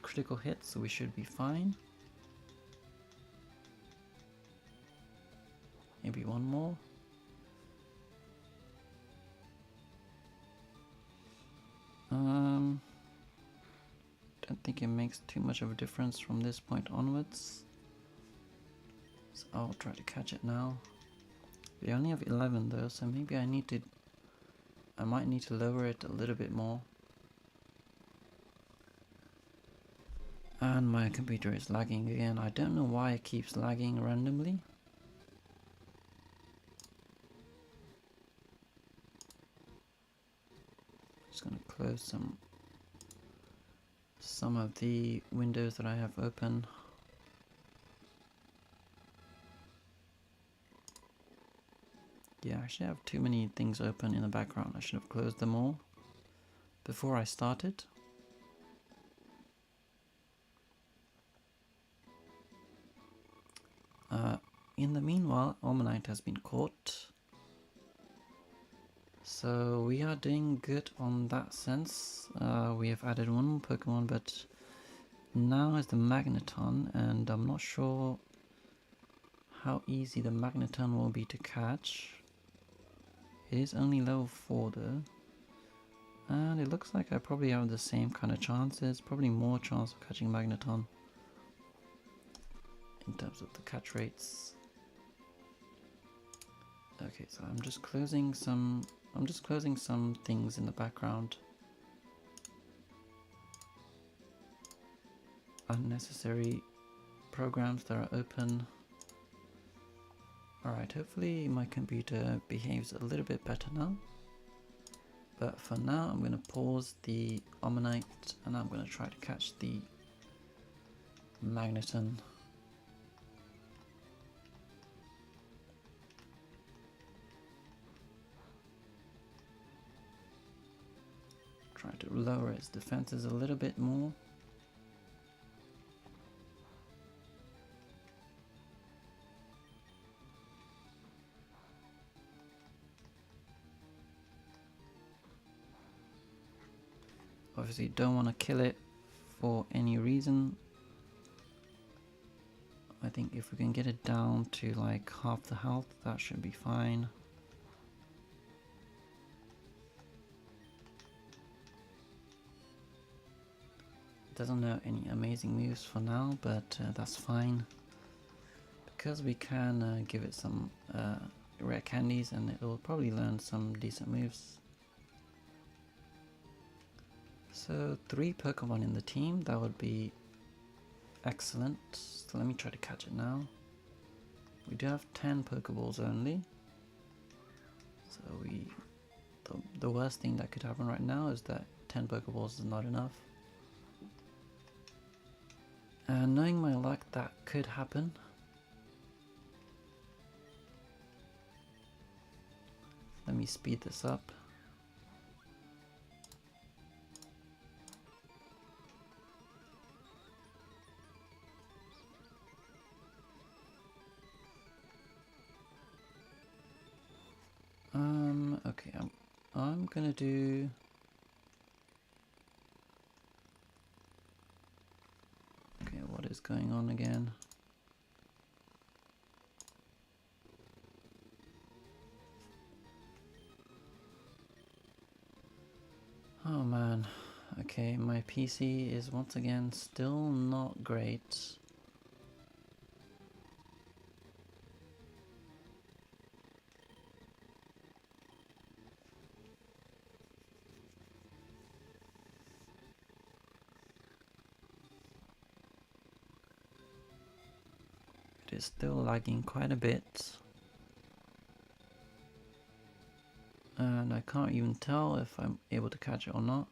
critical hits, we should be fine. Maybe one more. Don't think it makes too much of a difference from this point onwards. So I'll try to catch it now. We only have 11 though, so maybe I might need to lower it a little bit more. And my computer is lagging again. I don't know why it keeps lagging randomly. Just gonna close some of the windows that I have open. Yeah, I actually have too many things open in the background. I should have closed them all before I started. In the meanwhile, Omanite has been caught. So we are doing good on that sense. We have added one more Pokemon, but now is the Magneton, and I'm not sure how easy the Magneton will be to catch. It is only level 4 though. And it looks like I probably have the same kind of chances, probably more chance of catching Magneton in terms of the catch rates. Okay, so I'm just closing some things in the background. Unnecessary programs that are open. Alright, hopefully my computer behaves a little bit better now. But for now, I'm going to pause the Omanite and I'm going to try to catch the Magneton. Try to lower its defenses a little bit more. Obviously don't want to kill it for any reason. I think if we can get it down to like half the health, that should be fine. Doesn't know any amazing moves for now, but that's fine. Because we can give it some rare candies and it will probably learn some decent moves. So 3 Pokemon in the team, that would be excellent. So let me try to catch it now. We do have 10 Pokeballs only. So the worst thing that could happen right now is that 10 Pokeballs is not enough. And knowing my luck, that could happen. Let me speed this up. I'm gonna do... Okay, what is going on again? Oh man, okay, my PC is once again still not great. It is still lagging quite a bit. And I can't even tell if I'm able to catch it or not.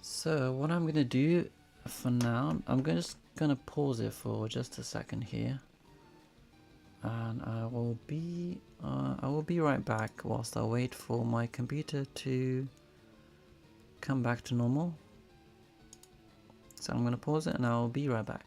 So what I'm gonna do for now, I'm just gonna pause it for just a second here, and I will be right back whilst I wait for my computer to come back to normal. So I'm gonna pause it and I'll be right back.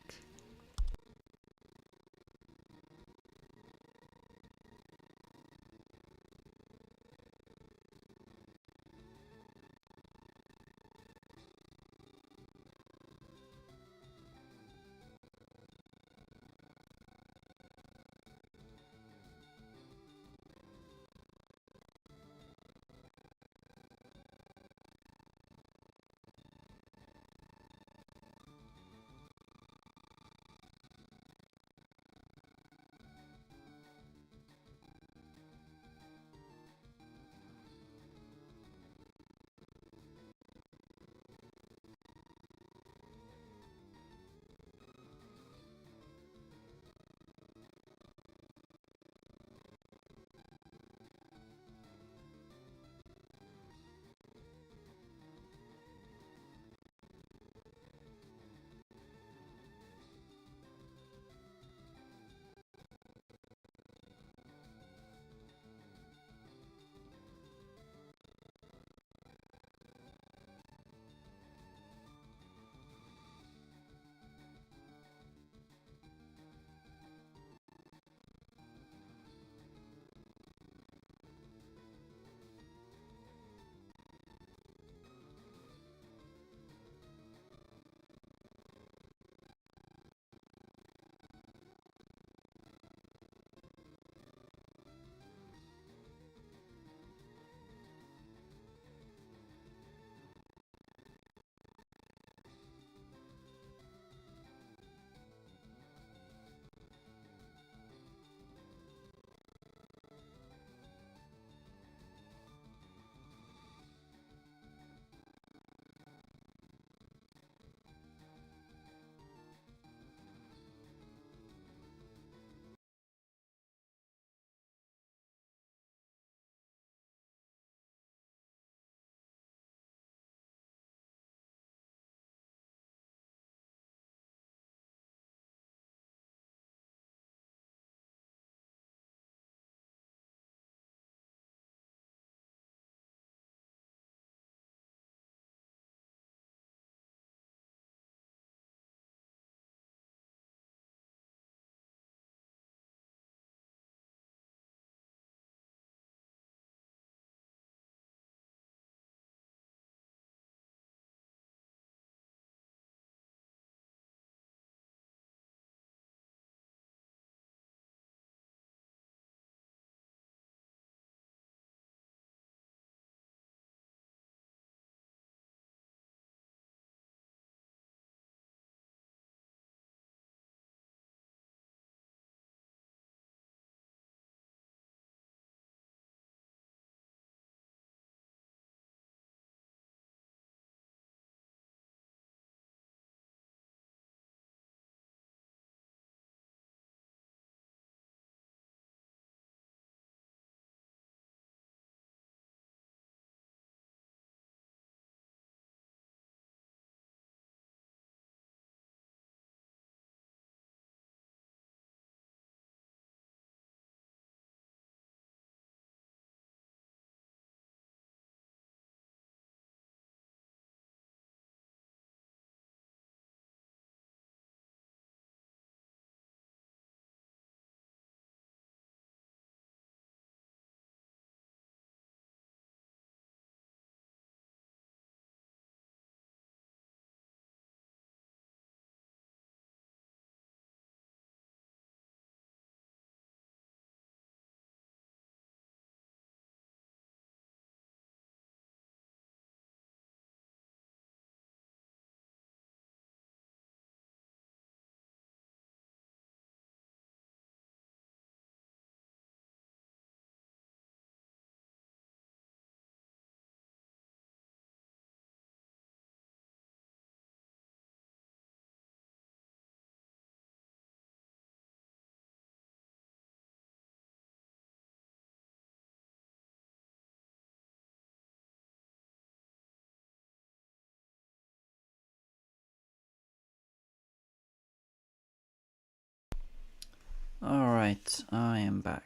Alright, I am back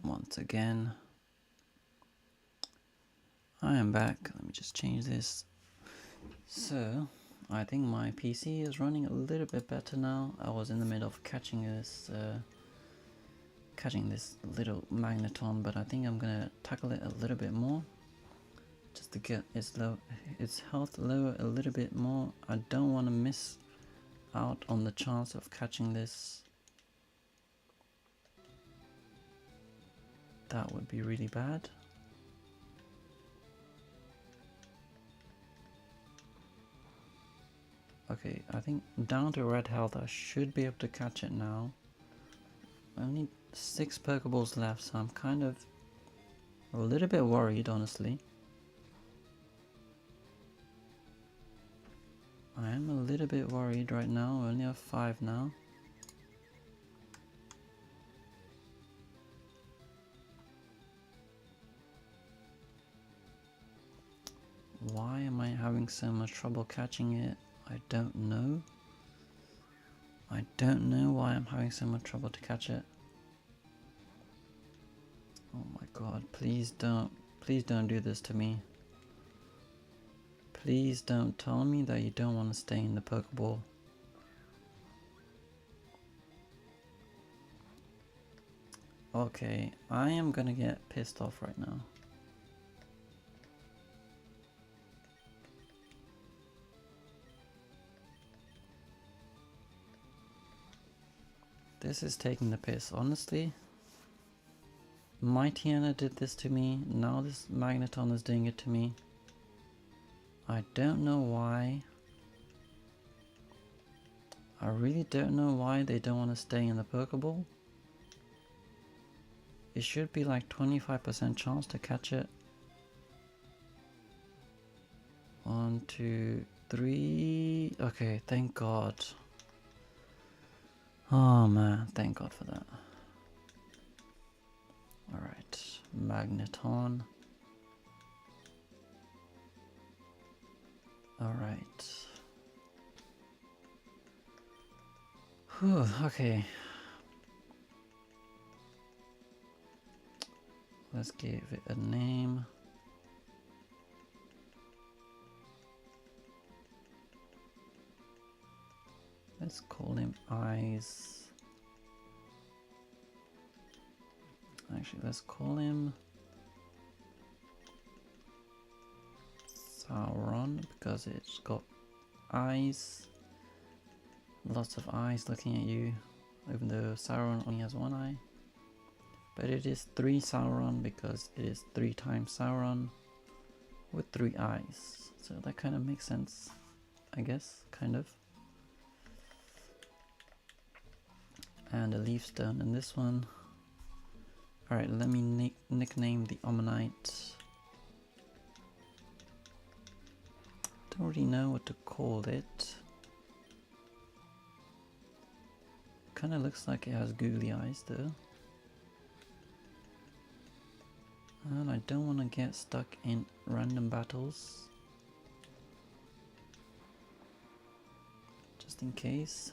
once again. I am back. Let me just change this. So, I think my PC is running a little bit better now. I was in the middle of catching this little magneton, but I think I'm gonna tackle it a little bit more, just to get its health lower a little bit more. I don't want to miss out on the chance of catching this. That would be really bad. Okay, I think down to red health I should be able to catch it now. Only 6 Pokeballs left, so I'm kind of a little bit worried, honestly. I am a little bit worried right now. I only have 5 now. Why am I having so much trouble catching it? I don't know. I don't know why I'm having so much trouble to catch it. Oh my god, please don't do this to me. Please don't tell me that you don't want to stay in the Pokeball. Okay, I am gonna get pissed off right now. This is taking the piss, honestly. My Tiana did this to me, now this Magneton is doing it to me. I don't know why. I really don't know why they don't want to stay in the Pokeball. It should be like 25% chance to catch it. 1, 2, 3. Okay, thank God. Oh man, thank God for that. Alright, Magneton. Alright. Whew, okay. Let's give it a name. Let's call him Eyes. Actually, let's call him Sauron, because it's got eyes. Lots of eyes looking at you, even though Sauron only has 1 eye. But it is 3 Sauron because it is 3 times Sauron with 3 eyes. So that kind of makes sense, I guess, kind of. And a leaf stone in this one. Alright, let me nickname the Ammonite. Don't really know what to call it. Kind of looks like it has googly eyes though. And I don't want to get stuck in random battles. Just in case.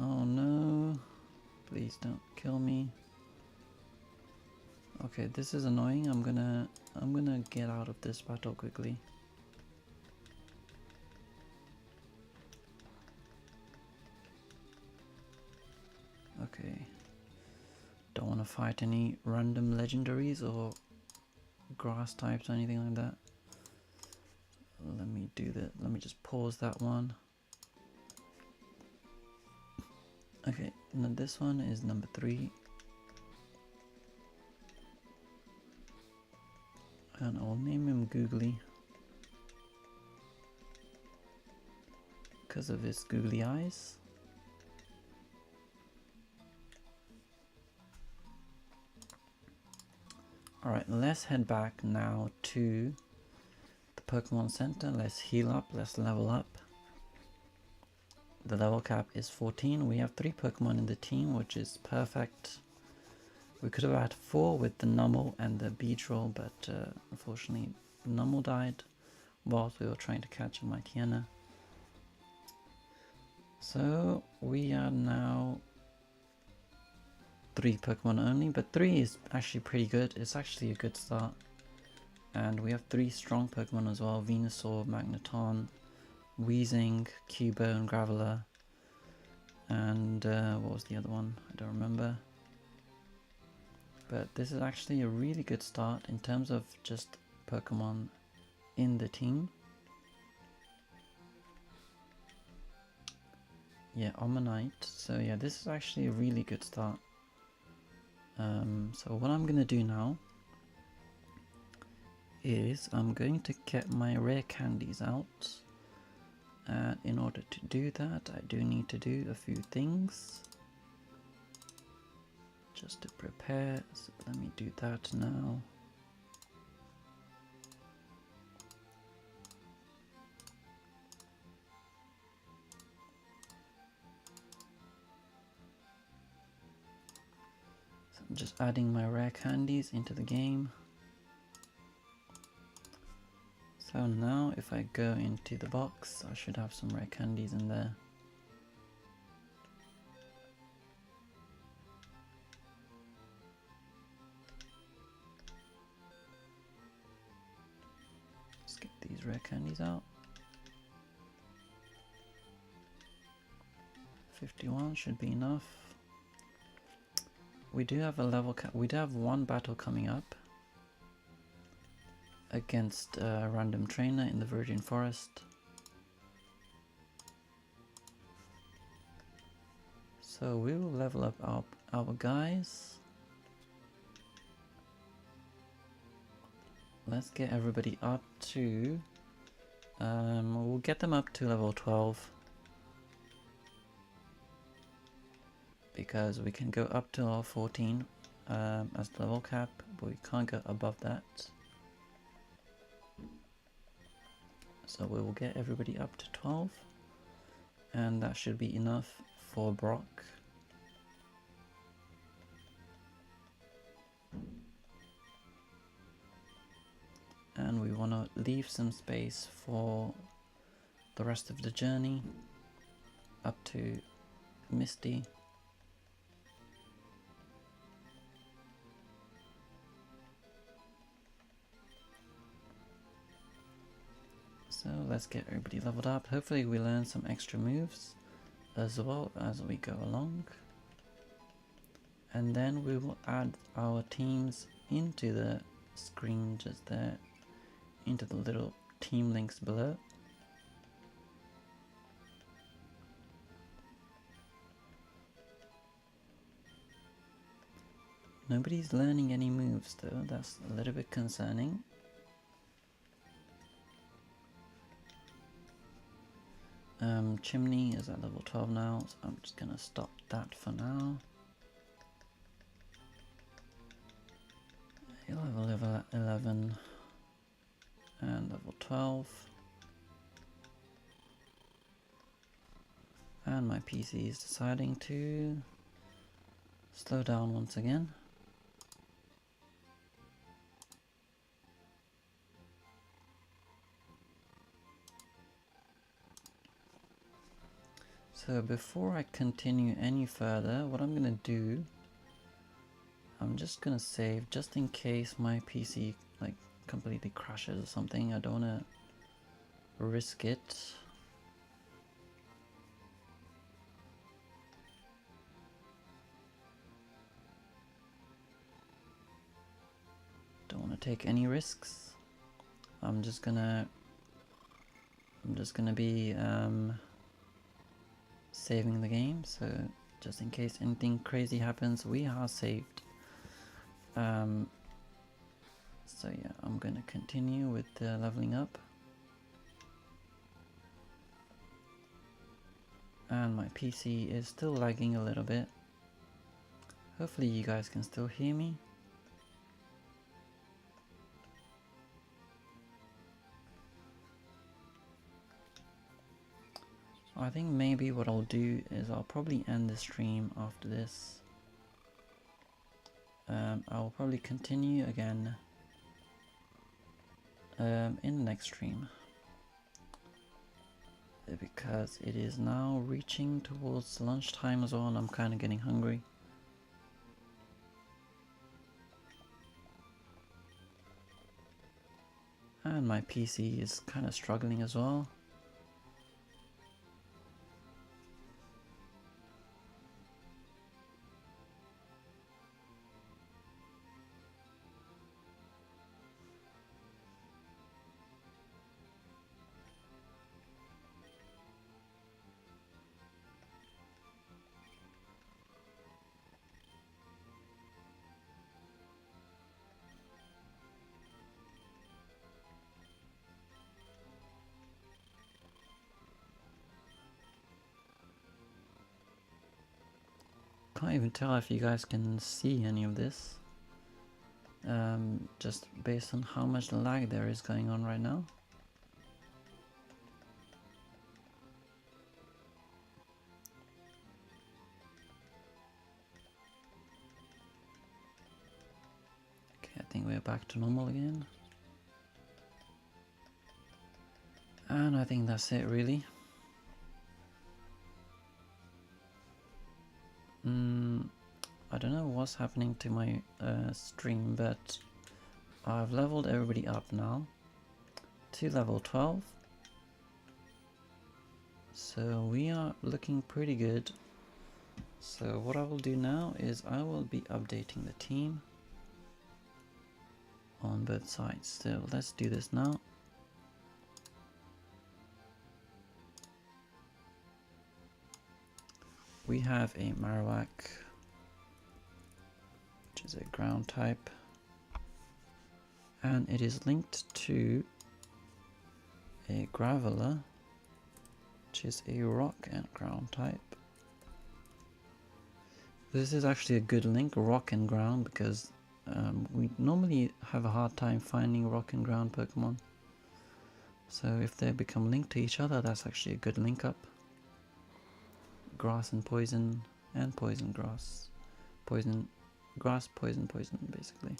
Oh no. Please don't kill me. Okay, this is annoying. I'm gonna get out of this battle quickly. Okay. Don't want to fight any random legendaries or grass types or anything like that. Let me do that. Let me just pause that one. Okay, now this one is number 3. And I'll name him Googly because of his googly eyes. Alright, let's head back now to the Pokemon Center. Let's heal up, let's level up. The level cap is 14. We have 3 Pokemon in the team, which is perfect. We could have had 4 with the Numel and the Beedrill, but unfortunately Numel died whilst we were trying to catch a Mightyena. So we are now 3 Pokemon only, but 3 is actually pretty good. It's actually a good start. And we have 3 strong Pokemon as well: Venusaur, Magneton, Weezing, Cubone, Graveler, and what was the other one? I don't remember. But this is actually a really good start in terms of just Pokemon in the team. Yeah, Omanyte. So yeah, this is actually a really good start. So what I'm gonna do now is I'm going to get my rare candies out. And in order to do that, I do need to do a few things just to prepare. So let me do that now. So I'm just adding my rare candies into the game. So now if I go into the box, I should have some rare candies in there. Let's get these rare candies out. 51 should be enough. We do have a level cap. We do have one battle coming up against a random trainer in the Virgin Forest. So we will level up our guys. Let's get everybody up to, we'll get them up to level 12. Because we can go up to level 14 as the level cap, but we can't go above that. So we will get everybody up to 12. And that should be enough for Brock. And we want to leave some space for the rest of the journey up to Misty. So let's get everybody leveled up. Hopefully we learn some extra moves as well as we go along. And then we will add our teams into the screen just there, into the little team links below. Nobody's learning any moves though, that's a little bit concerning. Chimney is at level 12 now, so I'm just gonna stop that for now. Level 11 and level 12. And my PC is deciding to slow down once again. So before I continue any further, what I'm gonna do, I'm just gonna save just in case my PC like completely crashes or something. I don't wanna risk it. Don't wanna take any risks. I'm just gonna be saving the game, so just in case anything crazy happens, we are saved. So yeah, I'm gonna continue with the leveling up. And my PC is still lagging a little bit. Hopefully you guys can still hear me. I think maybe what I'll do is I'll probably end the stream after this. I'll probably continue again in the next stream. because it is now reaching towards lunchtime as well and I'm kind of getting hungry. And my PC is kind of struggling as well. Can't even tell if you guys can see any of this. Just based on how much lag there is going on right now. Okay, I think we're back to normal again. And I think that's it really. I don't know what's happening to my stream, but I've leveled everybody up now to level 12. So we are looking pretty good. So what I will do now is I will be updating the team on both sides. So let's do this now. We have a Marowak, which is a ground type, and it is linked to a Graveler, which is a rock and ground type. This is actually a good link, rock and ground, because we normally have a hard time finding rock and ground Pokemon. So if they become linked to each other, that's actually a good link up. Grass and poison grass. Poison, grass, poison, basically.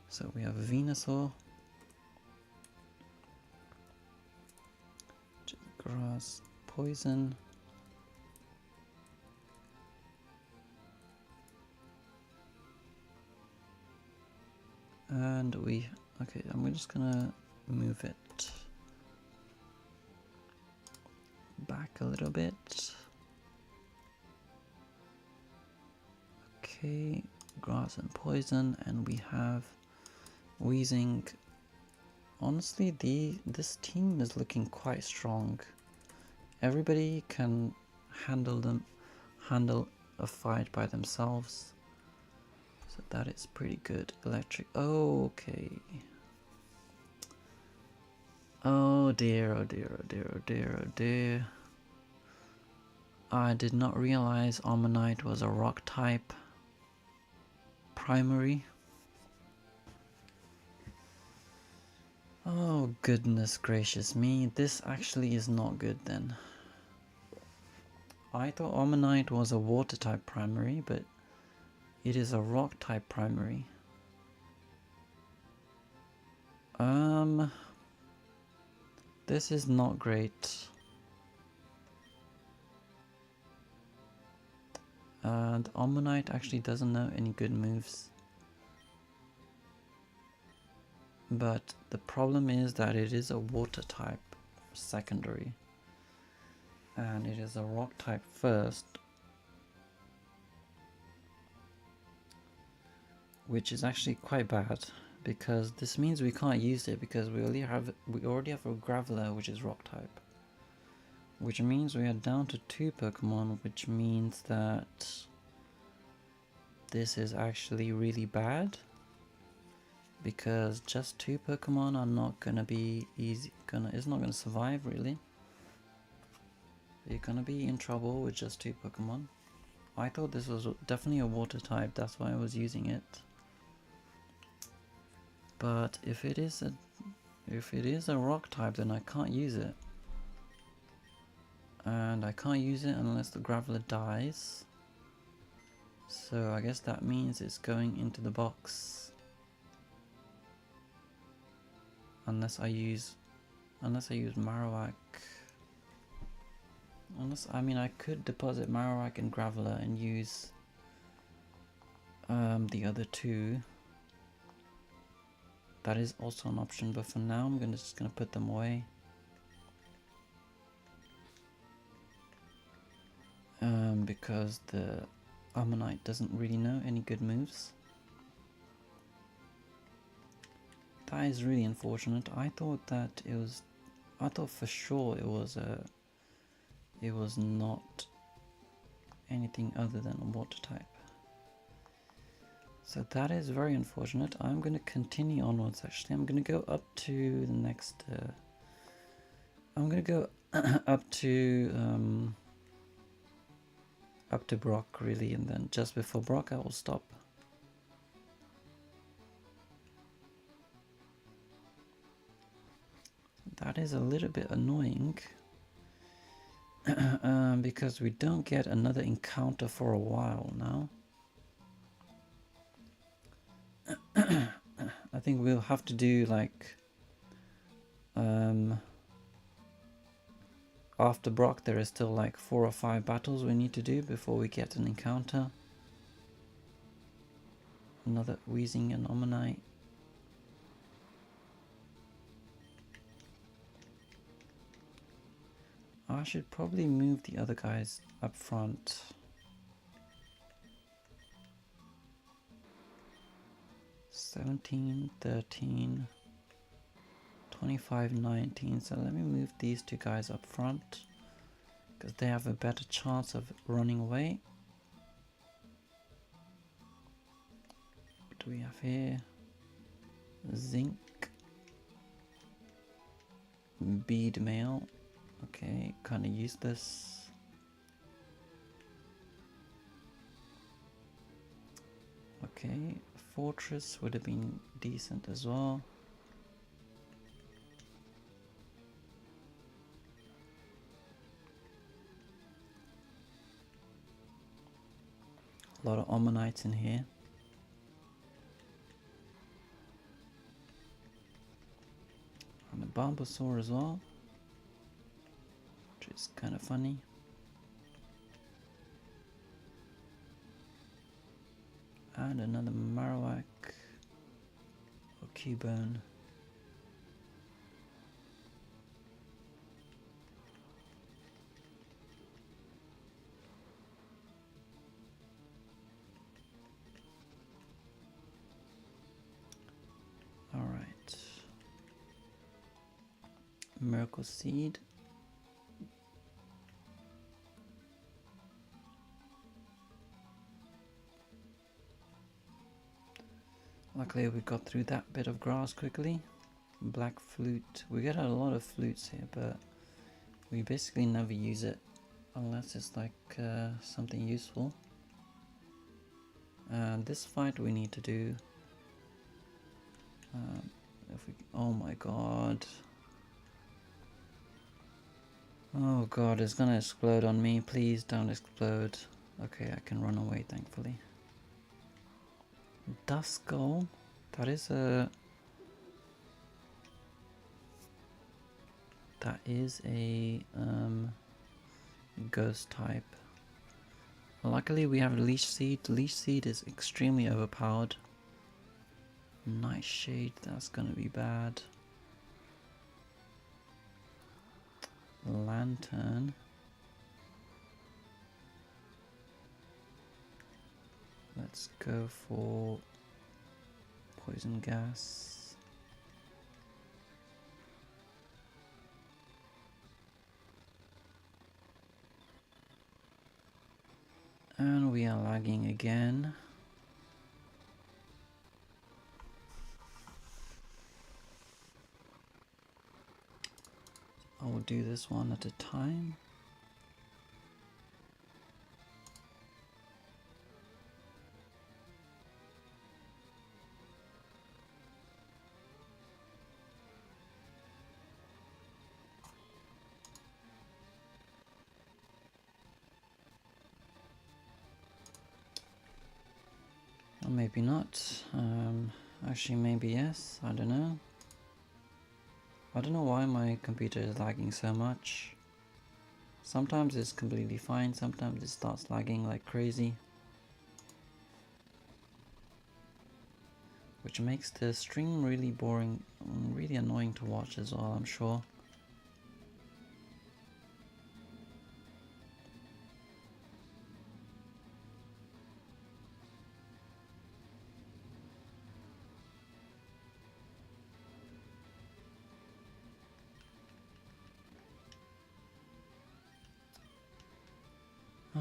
So we have a Venusaur. Grass, poison. And okay, I'm just gonna move it back a little bit. Okay, grass and poison, and we have Weezing. Honestly, this team is looking quite strong. Everybody can handle a fight by themselves. So that is pretty good. Electric. Oh, okay. Oh dear, oh dear, oh dear, oh dear, oh dear. I did not realize Ammonite was a rock type primary. Oh goodness gracious me, this actually is not good then. I thought Ammonite was a water type primary, but it is a rock type primary. This is not great. And Ammonite actually doesn't know any good moves. But the problem is that it is a water type secondary. And it is a rock type first. Which is actually quite bad, because this means we can't use it because we already have a Graveler which is rock type. Which means we are down to 2 Pokemon, which means that this is actually really bad. Because just 2 Pokemon are not gonna be it's not gonna survive really. You're gonna be in trouble with just 2 Pokemon. I thought this was definitely a water type, that's why I was using it. But if it is a rock type, then I can't use it. And I can't use it unless the Graveler dies. So I guess that means it's going into the box. Unless I use Marowak. Unless, I mean, I could deposit Marowak and Graveler and use the other two. That is also an option, but for now I'm just gonna put them away. Because the Ammonite doesn't really know any good moves. That is really unfortunate. I thought for sure it was not anything other than a water type. So that is very unfortunate. I'm going to continue onwards actually. I'm going to go up to the next... I'm going to go up to Brock really, and then just before Brock I will stop. That is a little bit annoying because we don't get another encounter for a while now. I think we'll have to do like after Brock there is still like 4 or 5 battles we need to do before we get an encounter. Another Wheezing and Ammonite. I should probably move the other guys up front. 17, 13, 25, 19. So let me move these two guys up front because they have a better chance of running away. What do we have here? Zinc. Bead mail. Okay, kind of useless. Okay, Fortress would have been decent as well. A lot of Ammonites in here. And a Bulbasaur as well, which is kind of funny. And another Marowak or Cubone. Alright. Miracle Seed. Luckily we got through that bit of grass quickly. Black Flute. We get a lot of flutes here, but we basically never use it unless it's like something useful. And this fight we need to do. Oh my god. Oh god, it's gonna explode on me. Please don't explode. Okay, I can run away thankfully. Duskull. That is a ghost type. Luckily we have Leech Seed. Leech Seed is extremely overpowered. Nightshade, that's gonna be bad. Lantern. Let's go for Poison Gas. And we are lagging again. I will do this one at a time. Or maybe not. Actually, maybe yes. I don't know. I don't know why my computer is lagging so much. Sometimes it's completely fine, sometimes it starts lagging like crazy, which makes the stream really boring and really annoying to watch as well, I'm sure.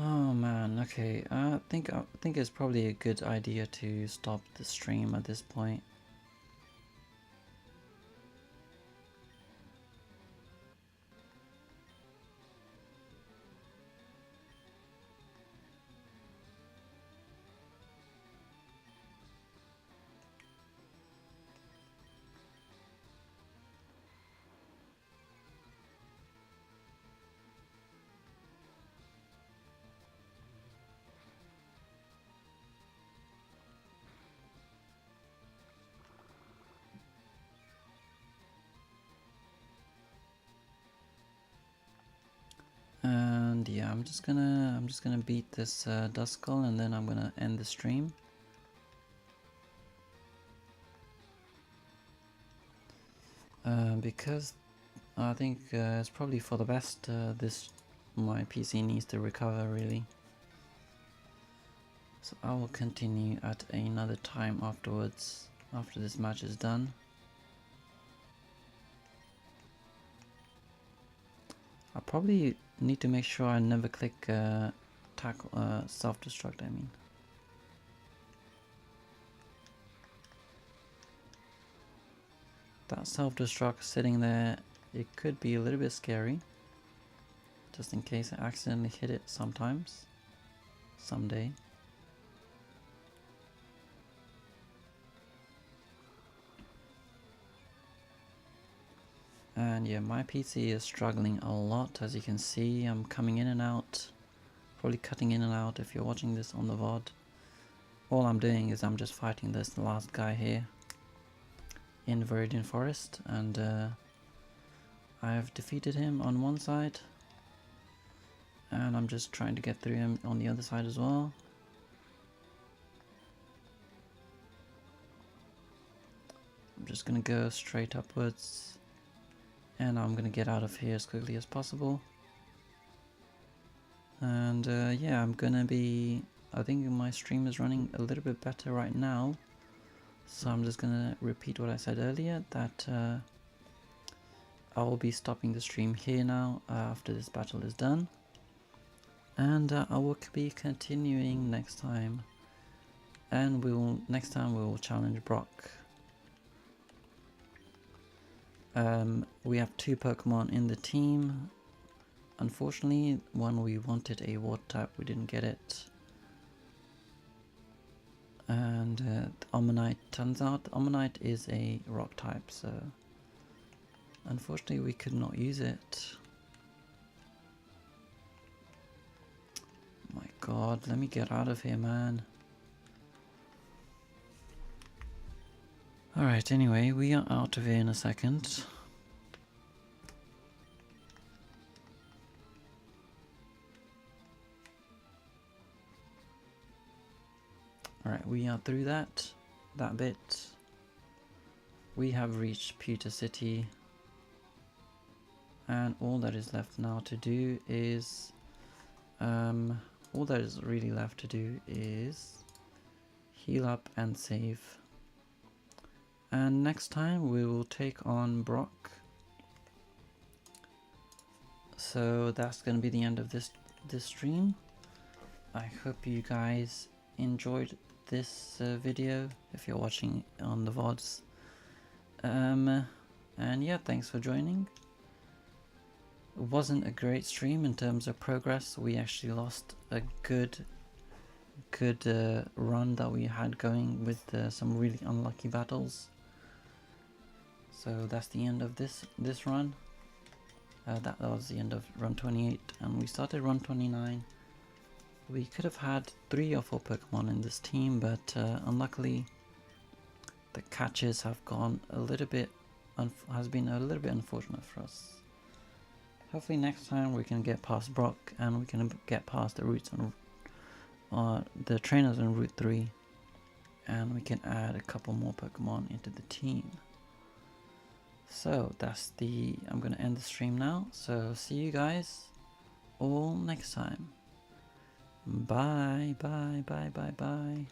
Oh man, okay, I think it's probably a good idea to stop the stream at this point. And yeah, I'm just gonna beat this dust skull, and then I'm gonna end the stream. Because I think it's probably for the best. My PC needs to recover really. So I will continue at another time afterwards, after this match is done. I probably need to make sure I never click self-destruct, I mean. That self-destruct sitting there, it could be a little bit scary. Just in case I accidentally hit it sometimes. Someday. And yeah, my PC is struggling a lot, as you can see. I'm coming in and out, probably cutting in and out if you're watching this on the VOD. All I'm doing is I'm just fighting this last guy here in Viridian Forest, and I have defeated him on one side, and I'm just trying to get through him on the other side as well. I'm just gonna go straight upwards, and I'm gonna get out of here as quickly as possible. And yeah, I think my stream is running a little bit better right now, so I'm just gonna repeat what I said earlier, that I will be stopping the stream here now after this battle is done, and I will be continuing next time, and next time we will challenge Brock. We have 2 Pokemon in the team. Unfortunately, one we wanted a water type, we didn't get it. And Omanyte, turns out Omanyte is a rock type, so unfortunately we could not use it. My god, let me get out of here, man. Alright, anyway, we are out of here in a second. Alright, we are through that bit. We have reached Pewter City, and all that is left now to do is all that is really left to do is heal up and save. And next time we will take on Brock. So that's gonna be the end of this stream. I hope you guys enjoyed this video if you're watching on the VODs. And yeah, thanks for joining. It wasn't a great stream in terms of progress. We actually lost a good run that we had going with some really unlucky battles. So that's the end of this run. That was the end of run 28, and we started run 29. We could have had 3 or 4 Pokemon in this team, but unluckily the catches have gone a little bit has been a little bit unfortunate for us. hopefully next time we can get past Brock and we can get past the routes on the trainers on Route 3, and we can add a couple more Pokemon into the team. So I'm gonna end the stream now, so see you guys all next time. Bye bye bye bye bye.